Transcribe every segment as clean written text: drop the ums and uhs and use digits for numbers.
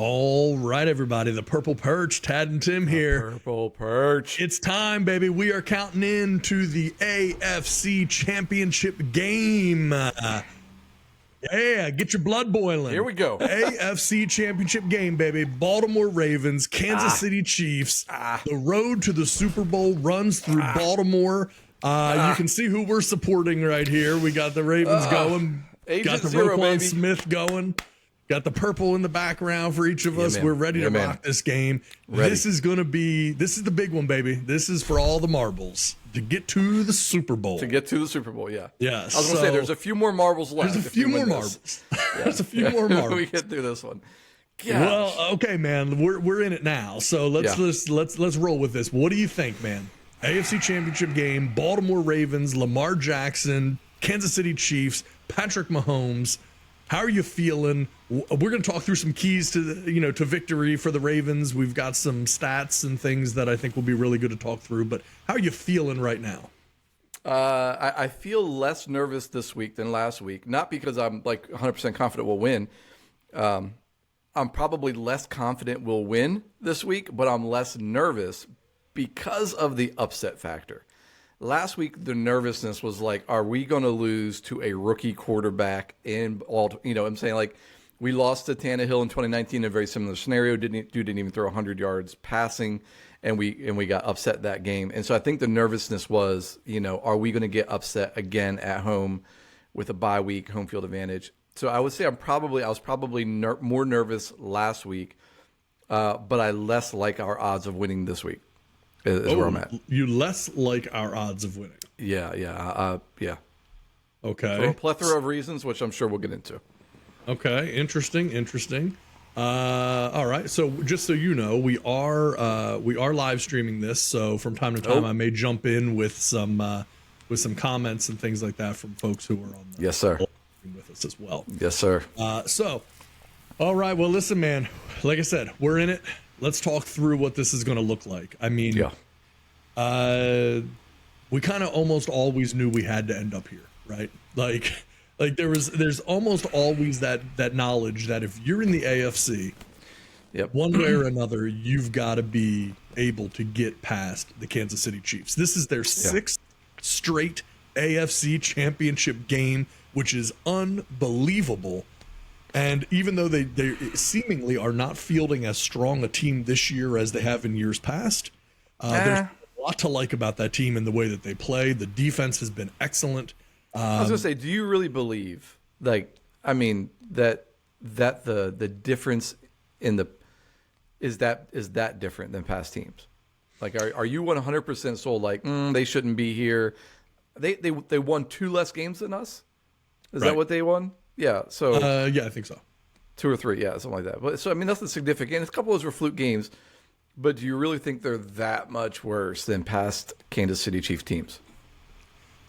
All right, everybody. The Purple Perch, Tad and Tim here. Purple Perch. It's time, baby. We are counting in to the AFC Championship Game. Yeah, get your blood boiling. Here we go. AFC Championship Game, baby. Baltimore Ravens, Kansas City Chiefs. The road to the Super Bowl runs through Baltimore. You can see who we're supporting right here. We got the Ravens going. Got the Roquan Smith going. Got the purple in the background for each of us. Man. We're ready to rock this game. Ready. This is the big one, baby. This is for all the marbles to get to the Super Bowl. Yeah. Yes. I was going to say, there's a few more marbles left. There's a few more marbles. There's a few more marbles. We get through this one. Gosh. Well, okay, man. We're in it now. So let's roll with this. What do you think, man? AFC Championship Game, Baltimore Ravens, Lamar Jackson, Kansas City Chiefs, Patrick Mahomes. How are you feeling? We're going to talk through some keys to to victory for the Ravens. We've got some stats and things that I think will be really good to talk through. But how are you feeling right now? I feel less nervous this week than last week. Not because I'm like 100% confident we'll win. I'm probably less confident we'll win this week, but I'm less nervous because of the upset factor. Last week, the nervousness was like, are we going to lose to a rookie quarterback in all, I'm saying, like, we lost to Tannehill in 2019 in a very similar scenario. Dude didn't even throw 100 yards passing, and we got upset that game. And so I think the nervousness was, are we going to get upset again at home with a bye week, home field advantage? So I would say I was probably more nervous last week, but I less like our odds of winning this week. Is where I'm at. You less like our odds of winning. Yeah. Okay. For a plethora of reasons, which I'm sure we'll get into. Okay, interesting. All right. So just so you know, we are live streaming this. So from time to time, I may jump in with some comments and things like that from folks who are on the yes, sir, with us as well. Yes, sir. So, all right. Well, listen, man. Like I said, we're in it. Let's talk through what this is going to look like. I mean, we kind of almost always knew we had to end up here, right? Like there's almost always that knowledge that if you're in the AFC, one way or another, you've got to be able to get past the Kansas City Chiefs. This is their sixth straight AFC Championship game, which is unbelievable. And even though they seemingly are not fielding as strong a team this year as they have in years past, there's a lot to like about that team and the way that they play. The defense has been excellent. I was going to say, do you really believe, that the difference in the is that different than past teams? Like, are you 100% sold? Like, they shouldn't be here. They won 2 less games than us. Is that what they won? Yeah, so I think so. 2 or 3, something like that. But so I mean, nothing significant. A couple of those were fluke games, but do you really think they're that much worse than past Kansas City Chiefs teams?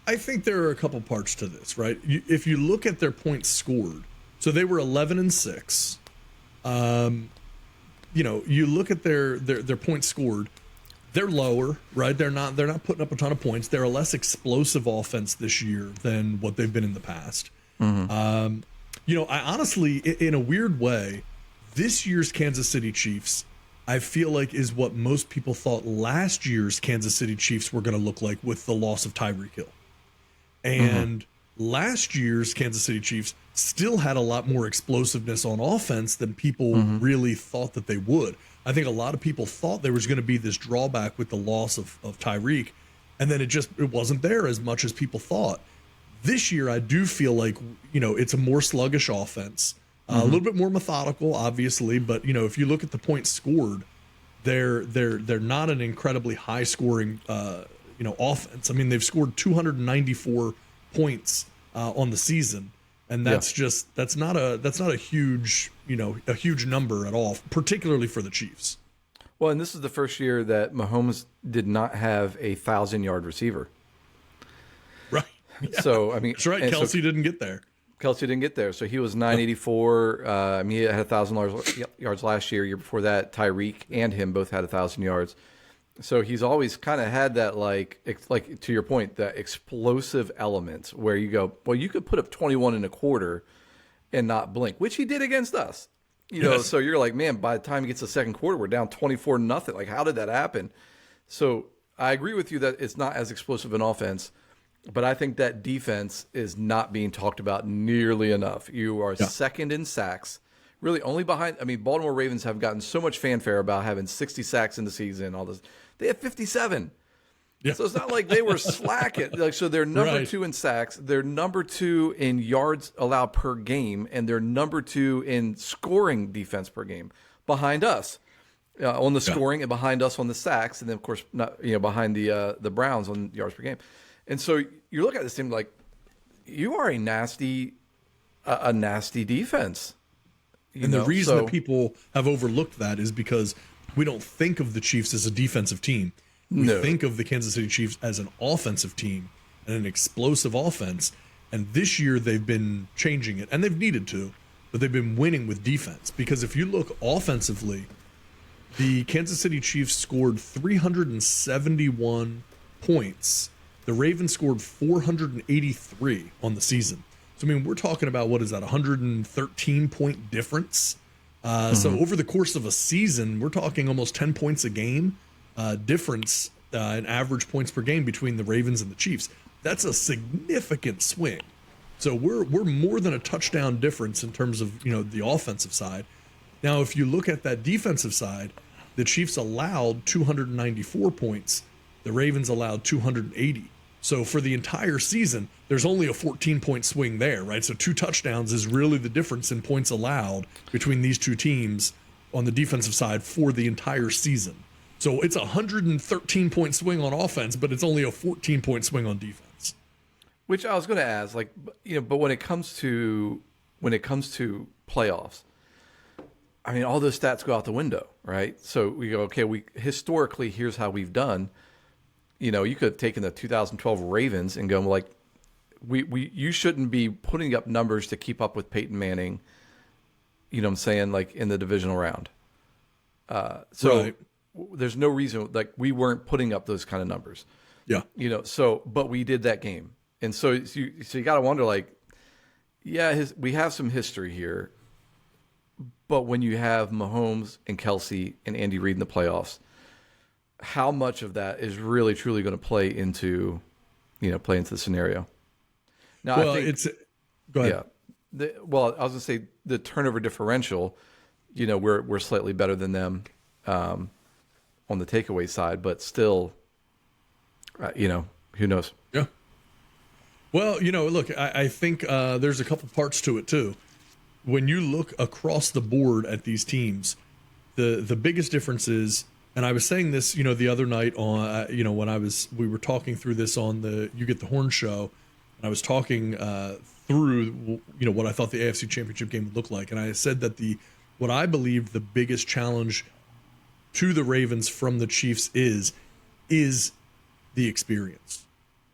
I think there are a couple parts to this, right? If you look at their points scored, so they were 11-6. You look at their points scored, they're lower, right? They're not putting up a ton of points. They're a less explosive offense this year than what they've been in the past. Mm-hmm. I honestly, in a weird way, this year's Kansas City Chiefs, I feel like is what most people thought last year's Kansas City Chiefs were going to look like with the loss of Tyreek Hill. And last year's Kansas City Chiefs still had a lot more explosiveness on offense than people really thought that they would. I think a lot of people thought there was going to be this drawback with the loss of Tyreek, and then it wasn't there as much as people thought. This year, I do feel like, it's a more sluggish offense, a little bit more methodical, obviously. But, if you look at the points scored, they're not an incredibly high scoring, offense. I mean, they've scored 294 points on the season. And that's not a huge, a huge number at all, particularly for the Chiefs. Well, and this is the first year that Mahomes did not have a 1,000-yard receiver. Right. Yeah. So, I mean, that's right. Kelsey didn't get there. So he was 984. He had 1,000 yards last year. Year before that, Tyreek and him both had 1,000 yards. So he's always kind of had that, like to your point, that explosive element where you go, well, you could put up 21 and a quarter and not blink, which he did against us. So you're like, man, by the time it gets to the second quarter, we're down 24-0. Like, how did that happen? So I agree with you that it's not as explosive an offense, but I think that defense is not being talked about nearly enough. You are second in sacks, really only behind. I mean, Baltimore Ravens have gotten so much fanfare about having 60 sacks in the season, all this. They have 57. Yeah. So it's not like they were slacking. Like, so they're number 2 in sacks. They're number 2 in yards allowed per game, and they're number 2 in scoring defense per game, behind us on the scoring and behind us on the sacks, and then of course behind the Browns on yards per game. And so you look at this team like you are a nasty defense. The reason that people have overlooked that is because we don't think of the Chiefs as a defensive team. We think of the Kansas City Chiefs as an offensive team and an explosive offense. And this year they've been changing it, and they've needed to, but they've been winning with defense. Because if you look offensively, the Kansas City Chiefs scored 371 points. The Ravens scored 483 on the season. So, I mean, we're talking about, what is that, 113-point difference? So over the course of a season, we're talking almost 10 points a game difference in average points per game between the Ravens and the Chiefs. That's a significant swing. So we're more than a touchdown difference in terms of the offensive side. Now, if you look at that defensive side, the Chiefs allowed 294 points. The Ravens allowed 280. So for the entire season, there's only a 14-point swing there, right? So 2 touchdowns is really the difference in points allowed between these two teams on the defensive side for the entire season. So it's a 113-point swing on offense, but it's only a 14-point swing on defense. Which I was going to ask, but when it comes to playoffs, I mean, all those stats go out the window, right? So we go, okay, historically, here's how we've done. You could have taken the 2012 Ravens and go like, you shouldn't be putting up numbers to keep up with Peyton Manning. You know what I'm saying? Like in the divisional round. Right. There's no reason, like we weren't putting up those kind of numbers. Yeah. But we did that game. And so you got to wonder, like, we have some history here, but when you have Mahomes and Kelsey and Andy Reid in the playoffs, how much of that is really truly going to play into the scenario? Now, well, I think, go ahead. Yeah. I was going to say the turnover differential, we're slightly better than them on the takeaway side, but still, who knows? Yeah. Well, look, I think there's a couple parts to it too. When you look across the board at these teams, the biggest difference is, and I was saying this, the other night on, when we were talking through this on the You Get the Horn show, and I was talking through, what I thought the AFC Championship game would look like, and I said that what I believe the biggest challenge to the Ravens from the Chiefs is the experience,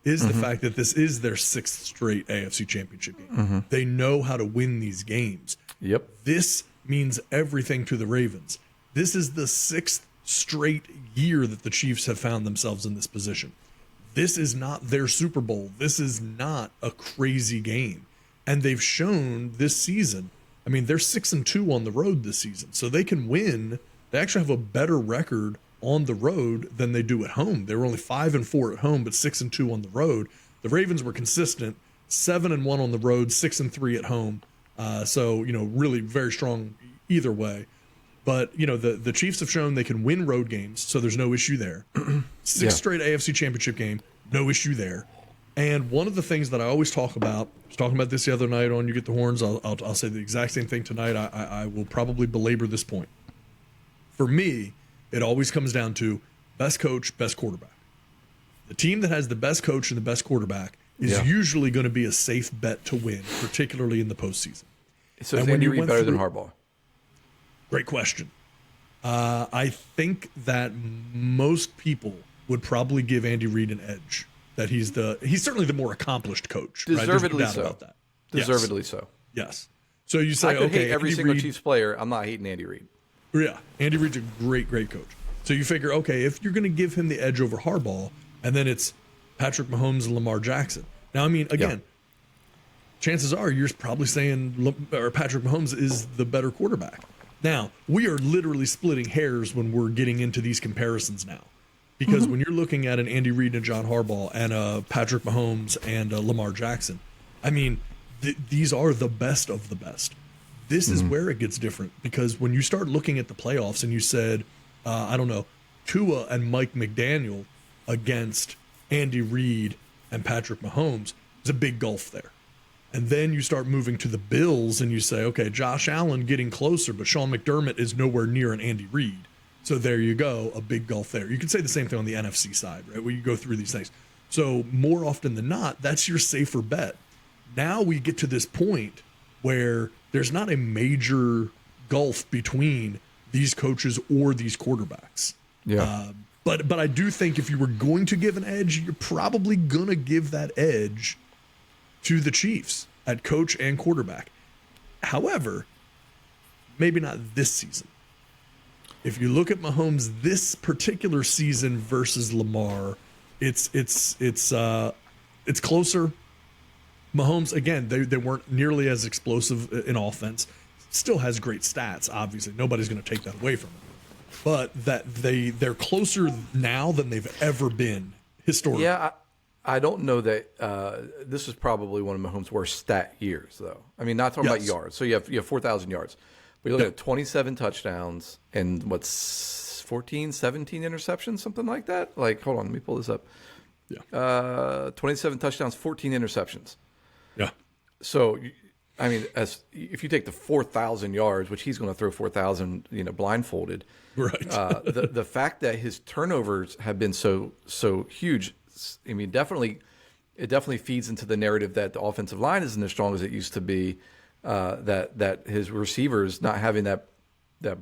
is the fact that this is their 6th straight AFC Championship game. Mm-hmm. They know how to win these games. Yep. This means everything to the Ravens. This is the 6th straight year that the Chiefs have found themselves in this position. This is not their Super Bowl. This is not a crazy game. And they've shown this season, I mean, they're 6-2 on the road this season, so they can win. They actually have a better record on the road than they do at home. They were only 5-4 at home, but 6-2 on the road. The Ravens were consistent, 7-1 on the road, 6-3 at home. So, really very strong either way. But, the Chiefs have shown they can win road games, so there's no issue there. 6 straight AFC Championship game, no issue there. And one of the things that I always talk about, I was talking about this the other night on You Get the Horns, I'll say the exact same thing tonight. I will probably belabor this point. For me, it always comes down to best coach, best quarterback. The team that has the best coach and the best quarterback is usually going to be a safe bet to win, particularly in the postseason. So is Andy Reid better than Harbaugh? Great question. I think that most people would probably give Andy Reid an edge. That he's certainly the more accomplished coach. Deservedly right? so. About that. Deservedly so. Yes. So you say, I could hate every Andy single Reid, Chiefs player. I'm not hating Andy Reid. Yeah, Andy Reid's a great coach. So you figure, okay, if you're going to give him the edge over Harbaugh, and then it's Patrick Mahomes and Lamar Jackson. Now, I mean, again, chances are you're probably saying Patrick Mahomes is the better quarterback. Now, we are literally splitting hairs when we're getting into these comparisons now. Because when you're looking at an Andy Reid and John Harbaugh and a Patrick Mahomes and a Lamar Jackson, I mean, these are the best of the best. This is where it gets different, because when you start looking at the playoffs and you said, I don't know, Tua and Mike McDaniel against Andy Reid and Patrick Mahomes, there's a big gulf there. And then you start moving to the Bills and you say, okay, Josh Allen getting closer, but Sean McDermott is nowhere near an Andy Reid. So there you go, a big gulf there. You could say the same thing on the NFC side, right, where you go through these things. So more often than not, that's your safer bet. Now we get to this point where there's not a major gulf between these coaches or these quarterbacks. Yeah. But I do think if you were going to give an edge, you're probably going to give that edge to the Chiefs at coach and quarterback. However, maybe not this season. If you look at Mahomes this particular season versus Lamar, it's closer. Mahomes, again, they weren't nearly as explosive in offense. Still has great stats, obviously. Nobody's going to take that away from him. But that they're closer now than they've ever been historically. Yeah, I don't know that this is probably one of Mahomes' worst stat years, though. I mean, not talking about yards. So you have 4,000 yards. But you're looking at 27 touchdowns and what's 14, 17 interceptions, something like that? Like, hold on, let me pull this up. Yeah. 27 touchdowns, 14 interceptions. Yeah. So, I mean, if you take the 4,000 yards, which he's going to throw 4,000, blindfolded. Right. The fact that his turnovers have been so huge, I mean, it definitely feeds into the narrative that the offensive line isn't as strong as it used to be. That his receivers not having that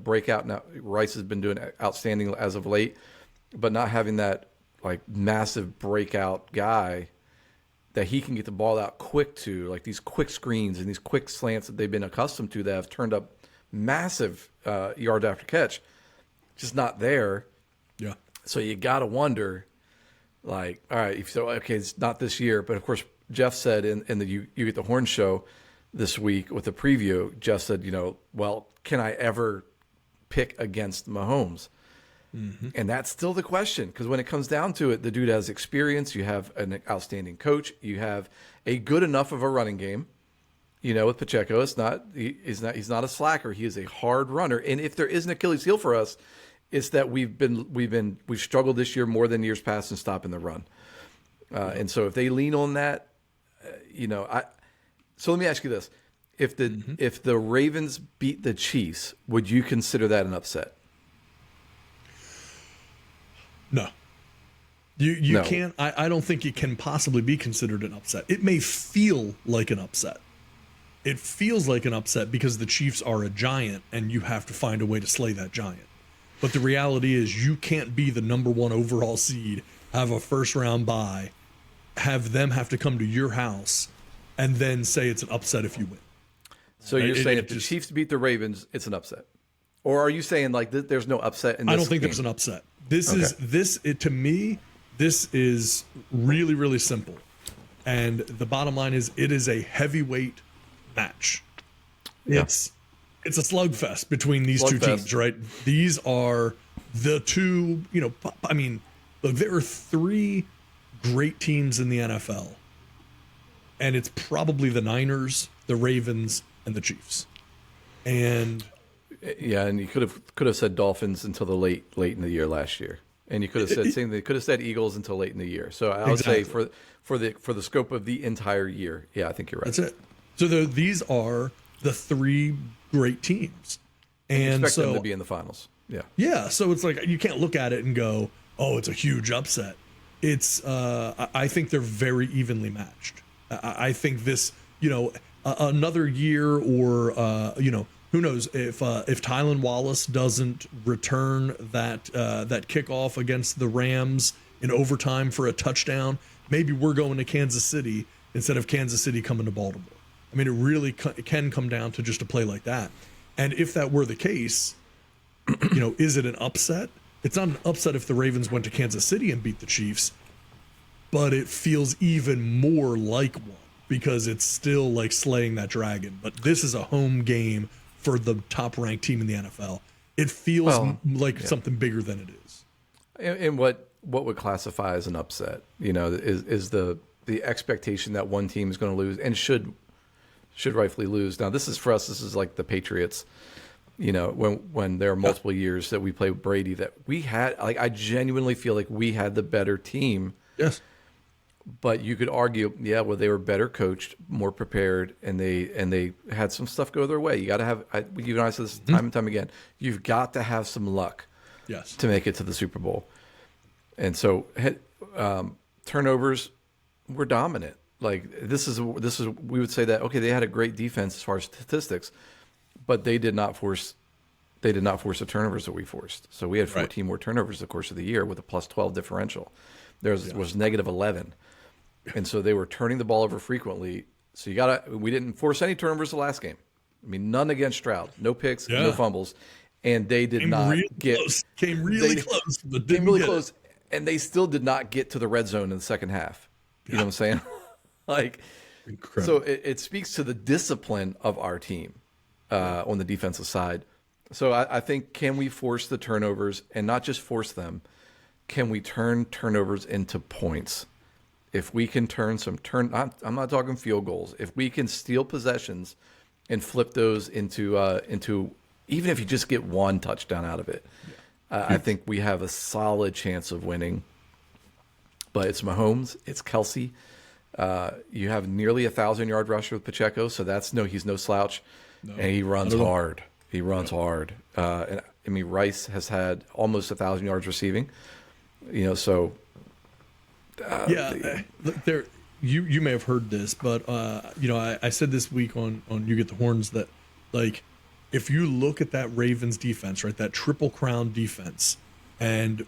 breakout. Now Rice has been doing outstanding as of late, but not having that like massive breakout guy that he can get the ball out quick to, like these quick screens and these quick slants that they've been accustomed to that have turned up massive yard after catch, just not there. Yeah. So you got to wonder, like, all right, so okay, it's not this year, but of course Jeff said in the You Get the Horn show this week with the preview, Jeff said, well, can I ever pick against Mahomes? Mm-hmm. And that's still the question, because when it comes down to it, the dude has experience. You have an outstanding coach. You have a good enough of a running game. With Pacheco, he's not a slacker. He is a hard runner. And if there is an Achilles heel for us, it's that we've struggled this year more than years past in stopping the run. And so if they lean on that, So let me ask you this: if the Ravens beat the Chiefs, would you consider that an upset? No. You can't. I don't think it can possibly be considered an upset. It may feel like an upset. It feels like an upset because the Chiefs are a giant and you have to find a way to slay that giant. But the reality is you can't be the number one overall seed, have a first round bye, have them have to come to your house, and then say it's an upset if you win. So you're saying if the Chiefs beat the Ravens, it's an upset? Or are you saying like there's no upset in this I don't think game? there's an upset. To me, this is really, really simple. And the bottom line is it is a heavyweight match. Yeah. It's a slugfest between these two teams, right? These are the two, I mean, look, there are three great teams in the NFL. And it's probably the Niners, the Ravens, and the Chiefs. And yeah, and you could have said Dolphins until the late in the year last year, and you could have said could have said Eagles until late in the year. So I would say for the scope of the entire year, yeah, I think you're right. That's it. So these are the three great teams, and expect them to be in the finals. Yeah, yeah. So it's like you can't look at it and go, "Oh, it's a huge upset." It's I think they're very evenly matched. I think this, another year or who knows if Tylan Wallace doesn't return that kickoff against the Rams in overtime for a touchdown, maybe we're going to Kansas City instead of Kansas City coming to Baltimore. I mean, it really can come down to just a play like that. And if that were the case, is it an upset? It's not an upset if the Ravens went to Kansas City and beat the Chiefs, but it feels even more like one because it's still like slaying that dragon. But this is a home game for the top ranked team in the NFL. It feels like something bigger than it is. And what would classify as an upset, is the expectation that one team is going to lose and should rightfully lose. Now, this is like the Patriots, when there are multiple years that we play with Brady, that we had, like, I genuinely feel like we had the better team. Yes. But you could argue, they were better coached, more prepared, and they had some stuff go their way. You got to have, you and I said this time and time again, you've got to have some luck, yes, to make it to the Super Bowl. And so turnovers were dominant. Like this is we would say that, okay, they had a great defense as far as statistics, but they did not force the turnovers that we forced. So we had 14 more turnovers the course of the year with a plus 12 differential. There was negative 11. And so they were turning the ball over frequently. So we didn't force any turnovers the last game. I mean, none against Stroud, no picks, no fumbles. And they did not get came really close, but came really close. And they still did not get to the red zone in the second half. You know what I'm saying? Like, incredible. So it speaks to the discipline of our team on the defensive side. So I think, can we force the turnovers, and not just force them? Can we turn turnovers into points? If we can I'm not talking field goals. If we can steal possessions and flip those into even if you just get one touchdown out of it, I think we have a solid chance of winning. But it's Mahomes, it's Kelsey. You have nearly 1,000-yard rusher with Pacheco, so he's no slouch, and he runs hard. He runs hard. And I mean, Rice has had almost 1,000 yards receiving. So. There. You may have heard this, but I said this week on You Get the Horns that, like, if you look at that Ravens defense, right, that Triple Crown defense, and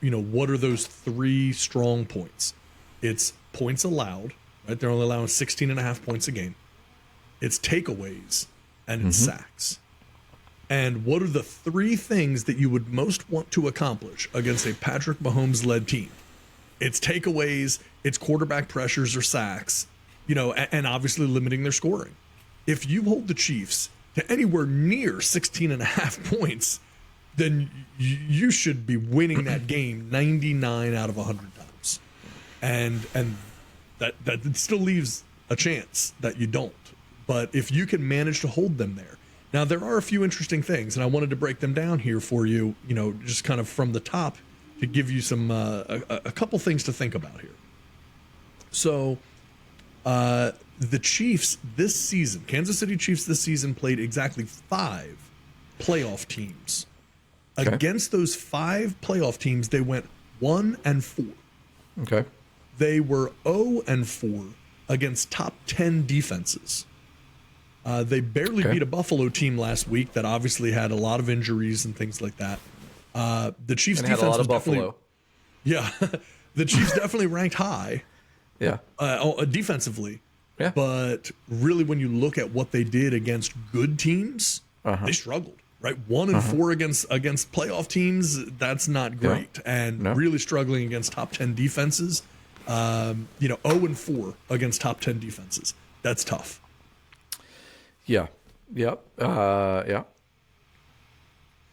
what are those three strong points? It's points allowed, right? They're only allowing 16.5 points a game. It's takeaways and it's sacks. And what are the three things that you would most want to accomplish against a Patrick Mahomes-led team? It's takeaways, it's quarterback pressures or sacks, and obviously limiting their scoring. If you hold the Chiefs to anywhere near 16.5 points, then you should be winning that game 99 out of 100 times. And that still leaves a chance that you don't. But if you can manage to hold them there. Now, there are a few interesting things, and I wanted to break them down here for you, just kind of from the top, to give you some a couple things to think about here. So the Chiefs this season, Kansas City Chiefs this season, played exactly 5 playoff teams. Okay. Against those 5 playoff teams, they went 1-4. Okay. They were 0-4 against top 10 defenses. They barely beat a Buffalo team last week that obviously had a lot of injuries and things like that. The Chiefs defense had a lot was of Buffalo. The Chiefs definitely ranked high. Yeah. Defensively. Yeah. But really, when you look at what they did against good teams, they struggled. Right, 1-4 against playoff teams. That's not great, and really struggling against top 10 defenses. 0-4 against top 10 defenses. That's tough. Yeah. Yep. Yeah.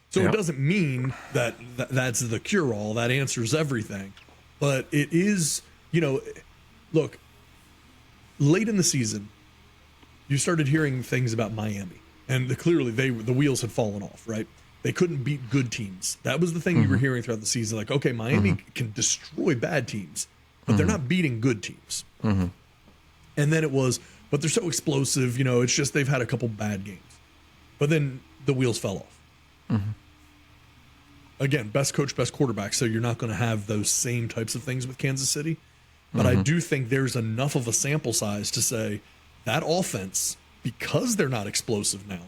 So it doesn't mean that's the cure-all, that answers everything. But it is, look, late in the season, you started hearing things about Miami. And clearly the wheels had fallen off, right? They couldn't beat good teams. That was the thing you were hearing throughout the season. Like, okay, Miami can destroy bad teams, but they're not beating good teams. And then it was, but they're so explosive, it's just they've had a couple bad games. But then the wheels fell off. Again, best coach, best quarterback, so you're not going to have those same types of things with Kansas City. But I do think there's enough of a sample size to say that offense, because they're not explosive now,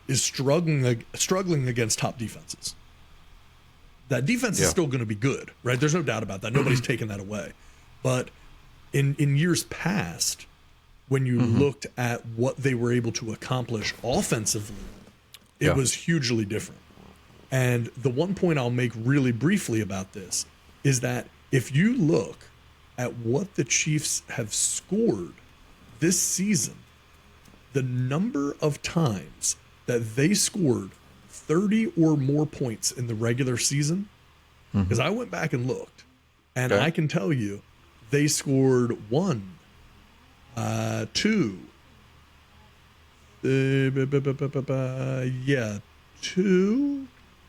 is struggling against top defenses. That defense is still going to be good, right? There's no doubt about that. Nobody's taking that away. But in years past, when you looked at what they were able to accomplish offensively, it was hugely different. And the one point I'll make really briefly about this is that if you look at what the Chiefs have scored this season, the number of times that they scored 30 or more points in the regular season, because I went back and looked, and I can tell you they scored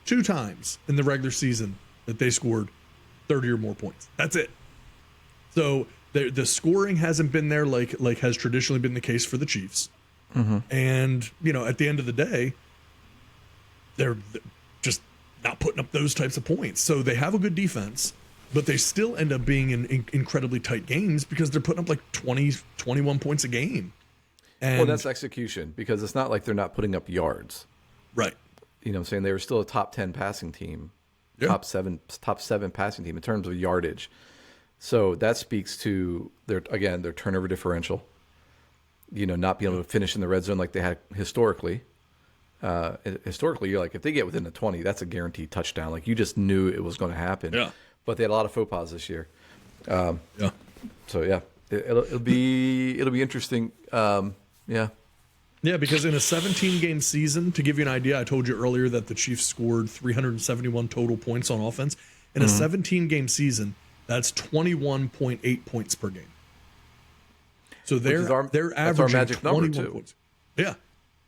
two times in the regular season that they scored 30 or more points. That's it. So the scoring hasn't been there like has traditionally been the case for the Chiefs. And, at the end of the day, they're just not putting up those types of points. So they have a good defense, but they still end up being in incredibly tight games because they're putting up like 20, 21 points a game. And, well, that's execution, because it's not like they're not putting up yards. Right. You know what I'm saying? They were still a top 10 passing team, top seven passing team in terms of yardage. So that speaks to their turnover differential, not being able to finish in the red zone like they had historically. Historically, you're like, if they get within the 20, that's a guaranteed touchdown. Like, you just knew it was going to happen. Yeah. But they had a lot of faux pas this year. So yeah, it'll be interesting. Yeah, because in a 17-game season, to give you an idea, I told you earlier that the Chiefs scored 371 total points on offense. In a 17-game season, that's 21.8 points per game. So they're averaging our magic 21 number too. Points. Yeah.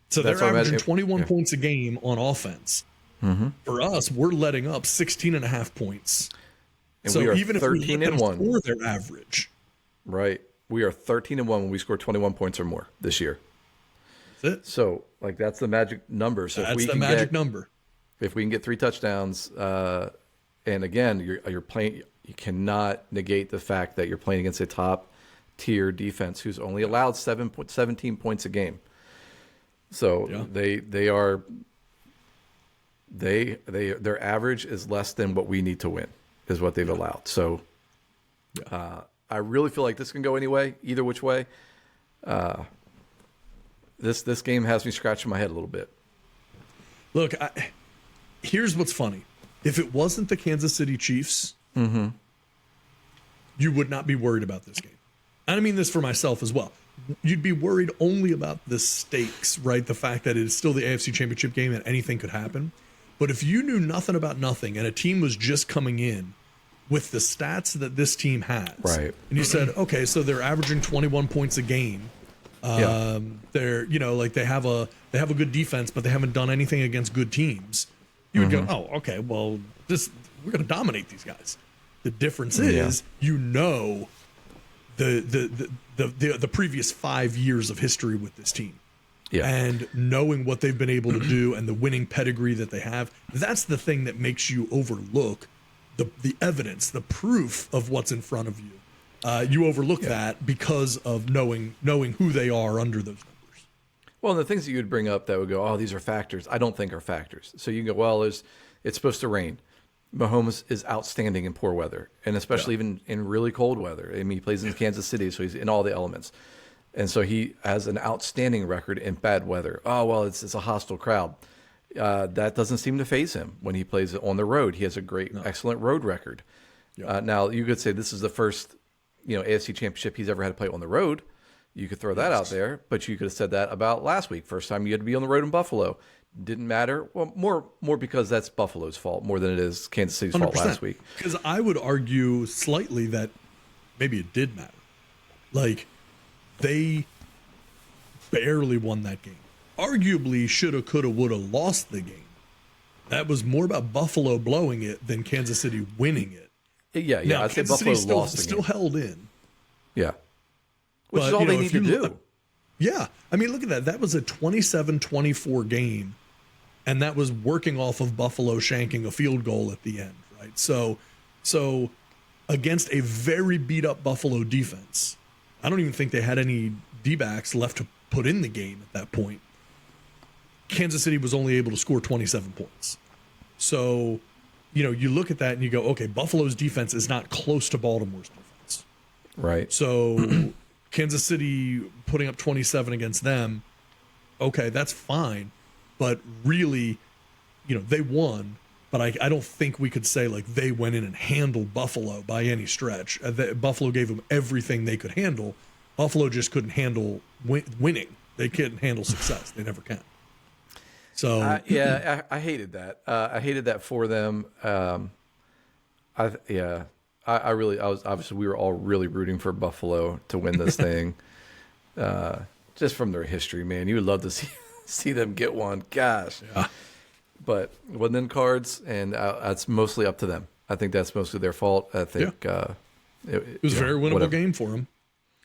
So they're averaging 21 points a game on offense. For us, we're letting up 16.5 points. And so we are even 13 if we and 1, score their average. Right. We are 13 and 1 when we score 21 points or more this year. That's it. So, that's the magic number. So that's the magic number. If we can get 3 touchdowns, and again, you're playing, you cannot negate the fact that you're playing against a top tier defense who's only allowed 17 points a game. So their average is less than what we need to win, is what they've allowed. So I really feel like this can go either which way. This game has me scratching my head a little bit. Look, here's what's funny. If it wasn't the Kansas City Chiefs, you would not be worried about this game. And I mean this for myself as well. You'd be worried only about the stakes, right? The fact that it is still the AFC Championship game and anything could happen. But if you knew nothing about nothing and a team was just coming in with the stats that this team has, right, and you said, okay, so they're averaging 21 points a game. They're, they have a good defense, but they haven't done anything against good teams. You would go, oh, okay, well, we're going to dominate these guys. The difference is, the previous 5 years of history with this team. Yeah. And knowing what they've been able to do and the winning pedigree that they have, that's the thing that makes you overlook the evidence, the proof of what's in front of you. You overlook that because of knowing who they are under those numbers. Well, and the things that you would bring up that would go, oh, these are factors, I don't think are factors. So you can go, well, it's supposed to rain. Mahomes is outstanding in poor weather, and especially even in really cold weather. I mean, he plays in Kansas City, so he's in all the elements. And so he has an outstanding record in bad weather. Oh, well, it's a hostile crowd. That doesn't seem to faze him when he plays on the road. He has a excellent road record. Now, you could say this is the first AFC Championship he's ever had to play on the road. You could throw that out there, but you could have said that about last week. First time you had to be on the road in Buffalo. Didn't matter. Well, more because that's Buffalo's fault more than it is Kansas City's 100%. Fault last week. Because I would argue slightly that maybe it did matter. Like, they barely won that game. Arguably shoulda, coulda, woulda lost the game. That was more about Buffalo blowing it than Kansas City winning it. Yeah. Now, I'd say Kansas Buffalo City lost the still game. held in. Yeah. Which is all they need to do. Yeah. I mean, look at that. That was a 27-24 game, and that was working off of Buffalo shanking a field goal at the end, right? So against a very beat-up Buffalo defense, I don't even think they had any D-backs left to put in the game at that point. Kansas City was only able to score 27 points. So, you look at that and you go, okay, Buffalo's defense is not close to Baltimore's defense. Right. So Kansas City putting up 27 against them, okay, that's fine. But really, they won. But I don't think we could say like they went in and handled Buffalo by any stretch. Buffalo gave them everything they could handle. Buffalo just couldn't handle winning. They couldn't handle success. They never can. So I hated that. I hated that for them. I was obviously we were all really rooting for Buffalo to win this thing, just from their history, man. You would love to see them get one. Gosh, yeah. But wasn't in cards, and that's mostly up to them. I think that's mostly their fault. I think it was a very winnable game for them.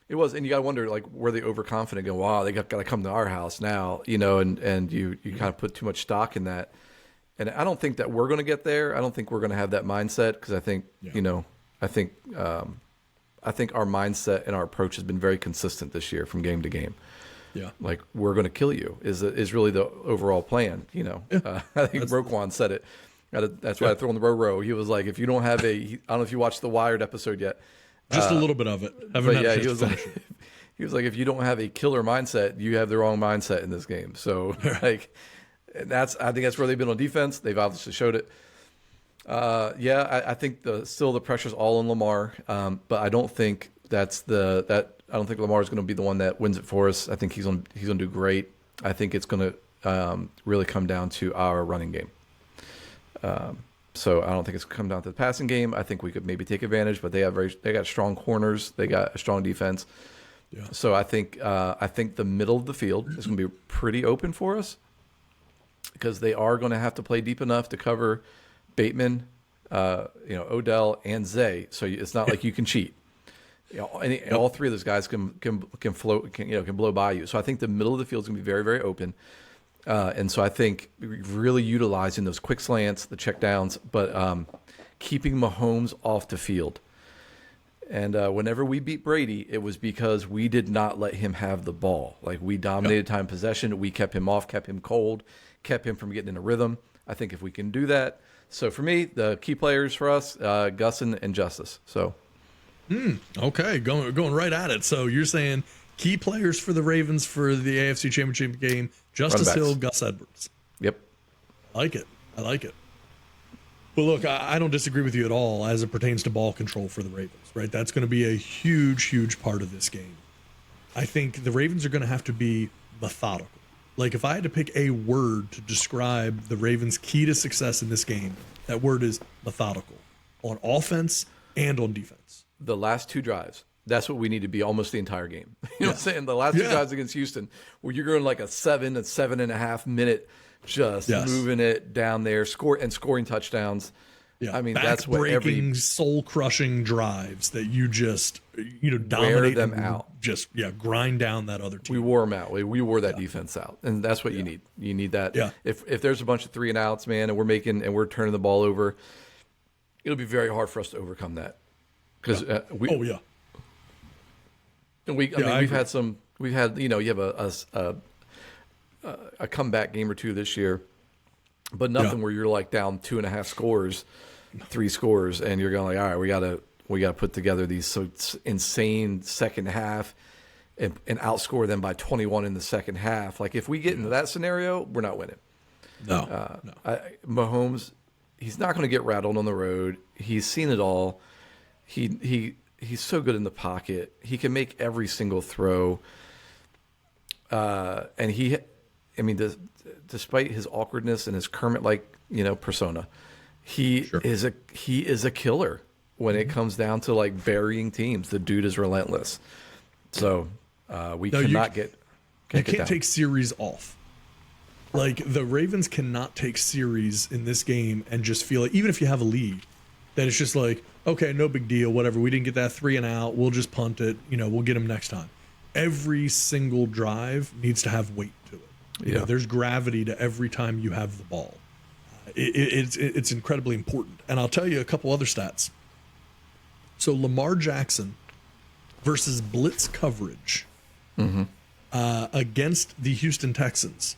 It was, and you got to wonder, like, were they overconfident? Go, wow, they got to come to our house now, and you kind of put too much stock in that. And I don't think that we're going to get there. I don't think we're going to have that mindset because I think, I think our mindset and our approach has been very consistent this year from game to game. Yeah, like we're going to kill you is really the overall plan. I think Roquan said it. That's why I threw on the row. He was like, if you don't have I don't know if you watched the Wired episode yet. Just a little bit of it. He was like, if you don't have a killer mindset, you have the wrong mindset in this game. So like, I think that's where they've been on defense. They've obviously showed it. I think the pressure's all on Lamar, but I don't think I don't think Lamar is going to be the one that wins it for us. I think he's going to do great. I think it's going to really come down to our running game. So I don't think it's come down to the passing game. I think we could maybe take advantage, but they got strong corners. They got a strong defense. Yeah. So I think the middle of the field is going to be pretty open for us because they are going to have to play deep enough to cover Bateman, Odell, and Zay. So it's not like you can cheat. All three of those guys can float, can blow by you. So I think the middle of the field is going to be very, very open. And so I think really utilizing those quick slants, the checkdowns, but keeping Mahomes off the field. And whenever we beat Brady, it was because we did not let him have the ball. Like we dominated time possession. We kept him off, kept him cold, kept him from getting in a rhythm. I think if we can do that. So for me, the key players for us, Gus and Justice. So. Okay, going right at it. So you're saying key players for the Ravens for the AFC Championship game, Justice Hill, Gus Edwards. Yep. I like it. Well, look, I don't disagree with you at all as it pertains to ball control for the Ravens, right? That's going to be a huge, huge part of this game. I think the Ravens are going to have to be methodical. Like if I had to pick a word to describe the Ravens' key to success in this game, that word is methodical on offense and on defense. The last two drives. That's what we need to be almost the entire game. You know what I'm saying? The last two drives against Houston, where you're going like a 7.5 minute, just moving it down there, scoring touchdowns. Yeah. I mean, that's what every soul-crushing drives that you just dominate them out. Just grind down that other team. We wore them out. We wore that defense out, and that's what you need. You need that. Yeah. If there's a bunch of 3-and-outs, man, and we're turning the ball over, it'll be very hard for us to overcome that. Because we've had some. We've had you have a comeback game or two this year, but nothing where you're like down 2.5 scores, 3 scores, and you're going like, all right, we got to put together these so insane second half and outscore them by 21 in the second half. Like if we get into that scenario, we're not winning. No. Mahomes, he's not going to get rattled on the road. He's seen it all. He's so good in the pocket. He can make every single throw. And despite his awkwardness and his Kermit-like, persona, he is a killer when it comes down to like burying teams. The dude is relentless. So you can't take series off. Like the Ravens cannot take series in this game and just feel like, even if you have a lead, that it's just like, okay, no big deal, whatever. We didn't get that 3-and-out. We'll just punt it. We'll get them next time. Every single drive needs to have weight to it. There's gravity to every time you have the ball. It's incredibly important. And I'll tell you a couple other stats. So Lamar Jackson versus blitz coverage against the Houston Texans,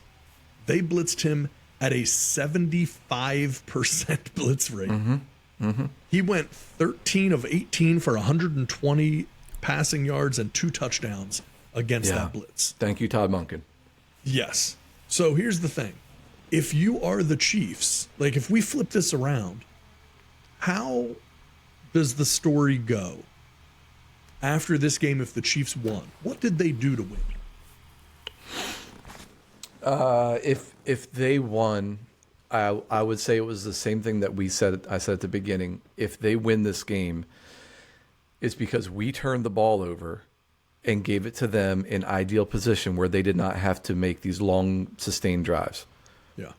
they blitzed him at a 75% blitz rate. He went 13 of 18 for 120 passing yards and 2 touchdowns against that blitz. Thank you, Todd Monken. Yes. So here's the thing. If you are the Chiefs, like if we flip this around, how does the story go after this game if the Chiefs won? What did they do to win? If they won, I would say it was the same thing that I said at the beginning. If they win this game, it's because we turned the ball over and gave it to them in ideal position where they did not have to make these long sustained drives. Yeah.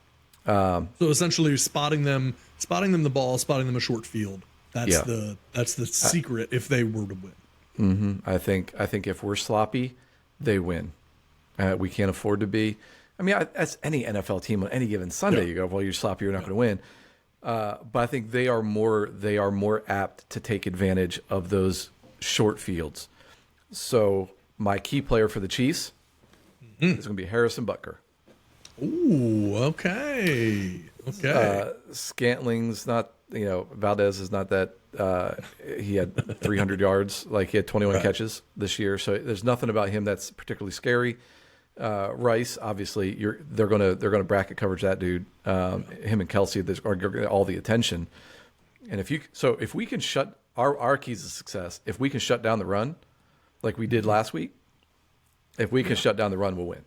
So essentially spotting them the ball, spotting them a short field. That's the secret if they were to win. Mm-hmm. I think if we're sloppy, they win. We can't afford to be. I mean, as any NFL team on any given Sunday, you go, well, you're sloppy, you're not going to win. But I think they are more apt to take advantage of those short fields. So my key player for the Chiefs is going to be Harrison Butker. Ooh, okay. Scantling's not, Valdez is not that. He had 300 yards, like he had 21 catches this year. So there's nothing about him that's particularly scary. Rice, obviously, they're gonna bracket coverage that dude. Him and Kelsey are getting all the attention. And if we can shut our keys to success, if we can shut down the run, like we did last week, if we can shut down the run, we'll win.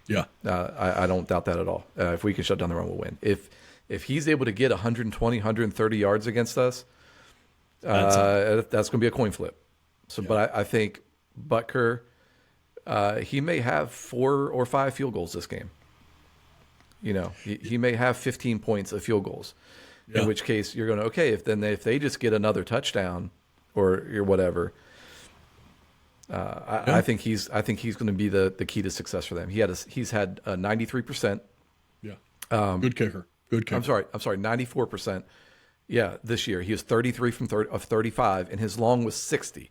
Yeah, I don't doubt that at all. If we can shut down the run, we'll win. If he's able to get 120, 130 yards against us, that's going to be a coin flip. So, but I think Butker. He may have 4 or 5 field goals this game. He may have 15 points of field goals. Yeah. In which case you're going to if they just get another touchdown or whatever. I think he's going to be the key to success for them. He's had 93%. Yeah. Good kicker. I'm sorry, 94%. Yeah, this year he was 33 of 35, and his long was 60.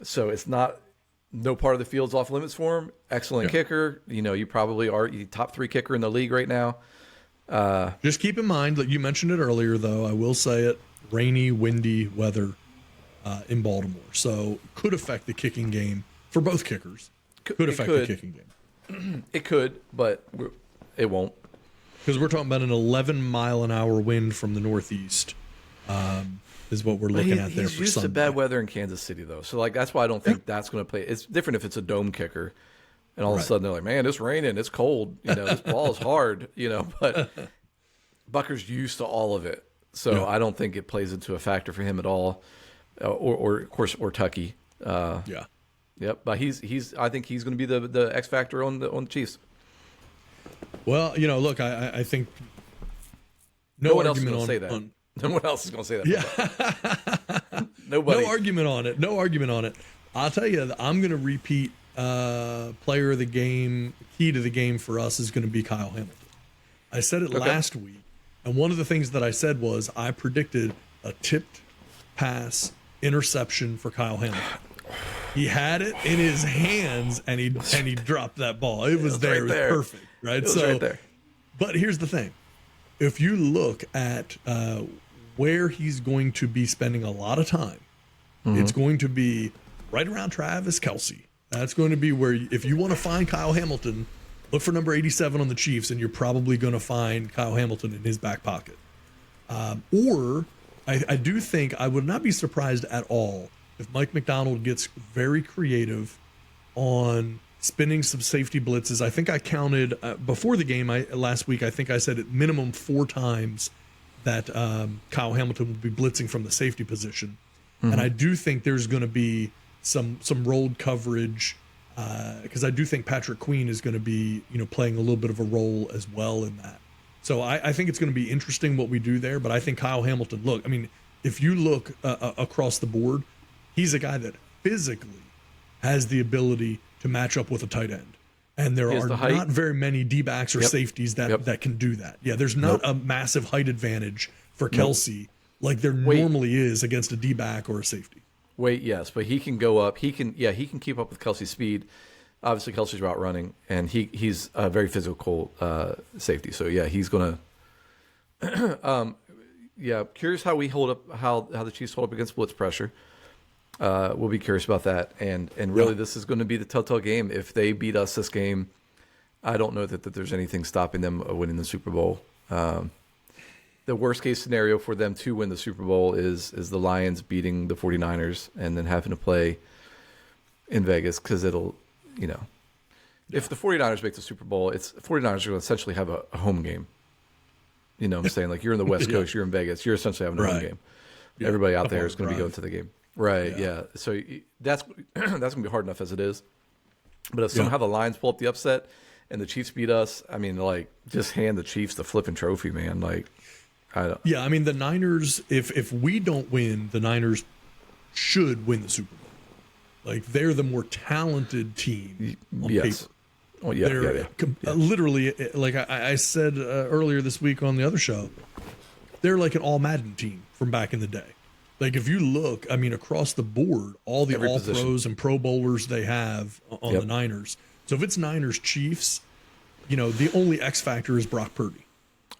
So it's not. No part of the field's off limits for him. Excellent kicker. You probably are top 3 kicker in the league right now. Just keep in mind that you mentioned it earlier, though. I will say it: rainy, windy weather in Baltimore, so could affect the kicking game for both kickers. Could affect the kicking game. It could, but it won't. Because we're talking about an 11-mile-an-hour wind from the northeast. Is what we're looking at there for Sunday. He's used to bad weather in Kansas City, though. So, that's why I don't think that's going to play. It's different if it's a dome kicker. And all of a sudden they're like, man, it's raining, it's cold. This ball is hard, But Bucker's used to all of it. So I don't think it plays into a factor for him at all. Or of course, or Tucky. Yep. But I think he's going to be the X factor on the Chiefs. Well, look, I think no one else is going to say that. No one else is going to say that. Yeah. Nobody. No argument on it. I'll tell you, I'm going to repeat player of the game. Key to the game for us is going to be Kyle Hamilton. I said it last week, and one of the things that I said was I predicted a tipped pass interception for Kyle Hamilton. He had it in his hands, and he dropped that ball. It was there. It was perfect, right? It was right there. But here's the thing. If you look at where he's going to be spending a lot of time, it's going to be right around Travis Kelce. That's going to be where, if you want to find Kyle Hamilton, look for number 87 on the Chiefs, and you're probably going to find Kyle Hamilton in his back pocket. Or I do think I would not be surprised at all if Mike McDonald gets very creative on spinning some safety blitzes. I think I counted before the game last week. I think I said at minimum 4 times that Kyle Hamilton will be blitzing from the safety position, and I do think there's going to be some rolled coverage because I do think Patrick Queen is going to be playing a little bit of a role as well in that. So I think it's going to be interesting what we do there. But I think Kyle Hamilton. Look, I mean, if you look across the board, he's a guy that physically has the ability to match up with a tight end. And there are not very many D-backs or safeties that can do that. Yeah, there's not a massive height advantage for Kelce like there normally is against a D-back or a safety. Yes, but he can go up. He can keep up with Kelce's speed. Obviously, Kelce's route running, and he's a very physical safety. So, he's going to curious how we hold up, how the Chiefs hold up against blitz pressure. We'll be curious about that, and really, this is going to be the telltale game. If they beat us this game, I don't know that there's anything stopping them winning the Super Bowl. The worst case scenario for them to win the Super Bowl is the Lions beating the 49ers and then having to play in Vegas because it'll, If the 49ers make the Super Bowl, it's 49ers are going to essentially have a home game. You know what I'm saying? Like, you're in the West Coast, you're in Vegas, you're essentially having a home game. Yeah. Everybody out there is going to be going to the game. Right, yeah. So that's going to be hard enough as it is. But if somehow the Lions pull up the upset and the Chiefs beat us, I mean, like, just hand the Chiefs the flipping trophy, man. Like, yeah, I mean, the Niners, if we don't win, the Niners should win the Super Bowl. Like, they're the more talented team on paper. Oh, yeah, they're literally, like I said earlier this week on the other show, they're like an all Madden team from back in the day. Like, if you look, I mean, across the board, all the all pros and pro bowlers they have on the Niners. So if it's Niners Chiefs, you know, the only X factor is Brock Purdy.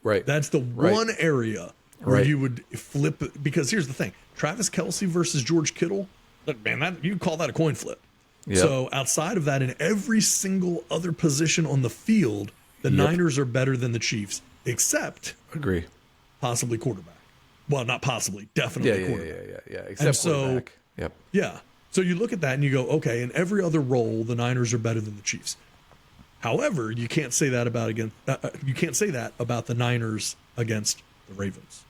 Right. That's the one area where you would flip it. Because here's the thing, Travis Kelce versus George Kittle, look, man, you call that a coin flip. Yep. So outside of that, in every single other position on the field, the Niners are better than the Chiefs, except possibly quarterback. Well, not possibly, definitely quarterback. Yeah. Except quarterback. Yeah. So you look at that and you go, okay, in every other role, the Niners are better than the Chiefs. However, you can't say that about the Niners against the Ravens.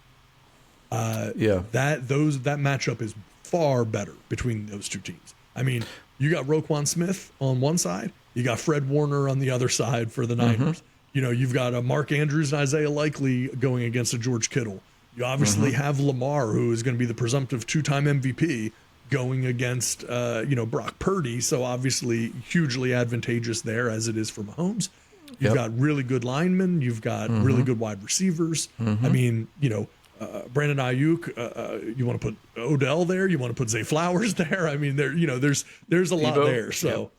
That matchup is far better between those two teams. I mean, you got Roquan Smith on one side, you got Fred Warner on the other side for the Niners. You know, you've got a Mark Andrews and Isaiah Likely going against a George Kittle. You obviously have Lamar, who is going to be the presumptive 2-time MVP, going against Brock Purdy. So obviously hugely advantageous there, as it is for Mahomes. You've got really good linemen. You've got really good wide receivers. I mean, you know, Brandon Ayuk, you want to put Odell there, you want to put Zay Flowers there. I mean, there's a lot there. So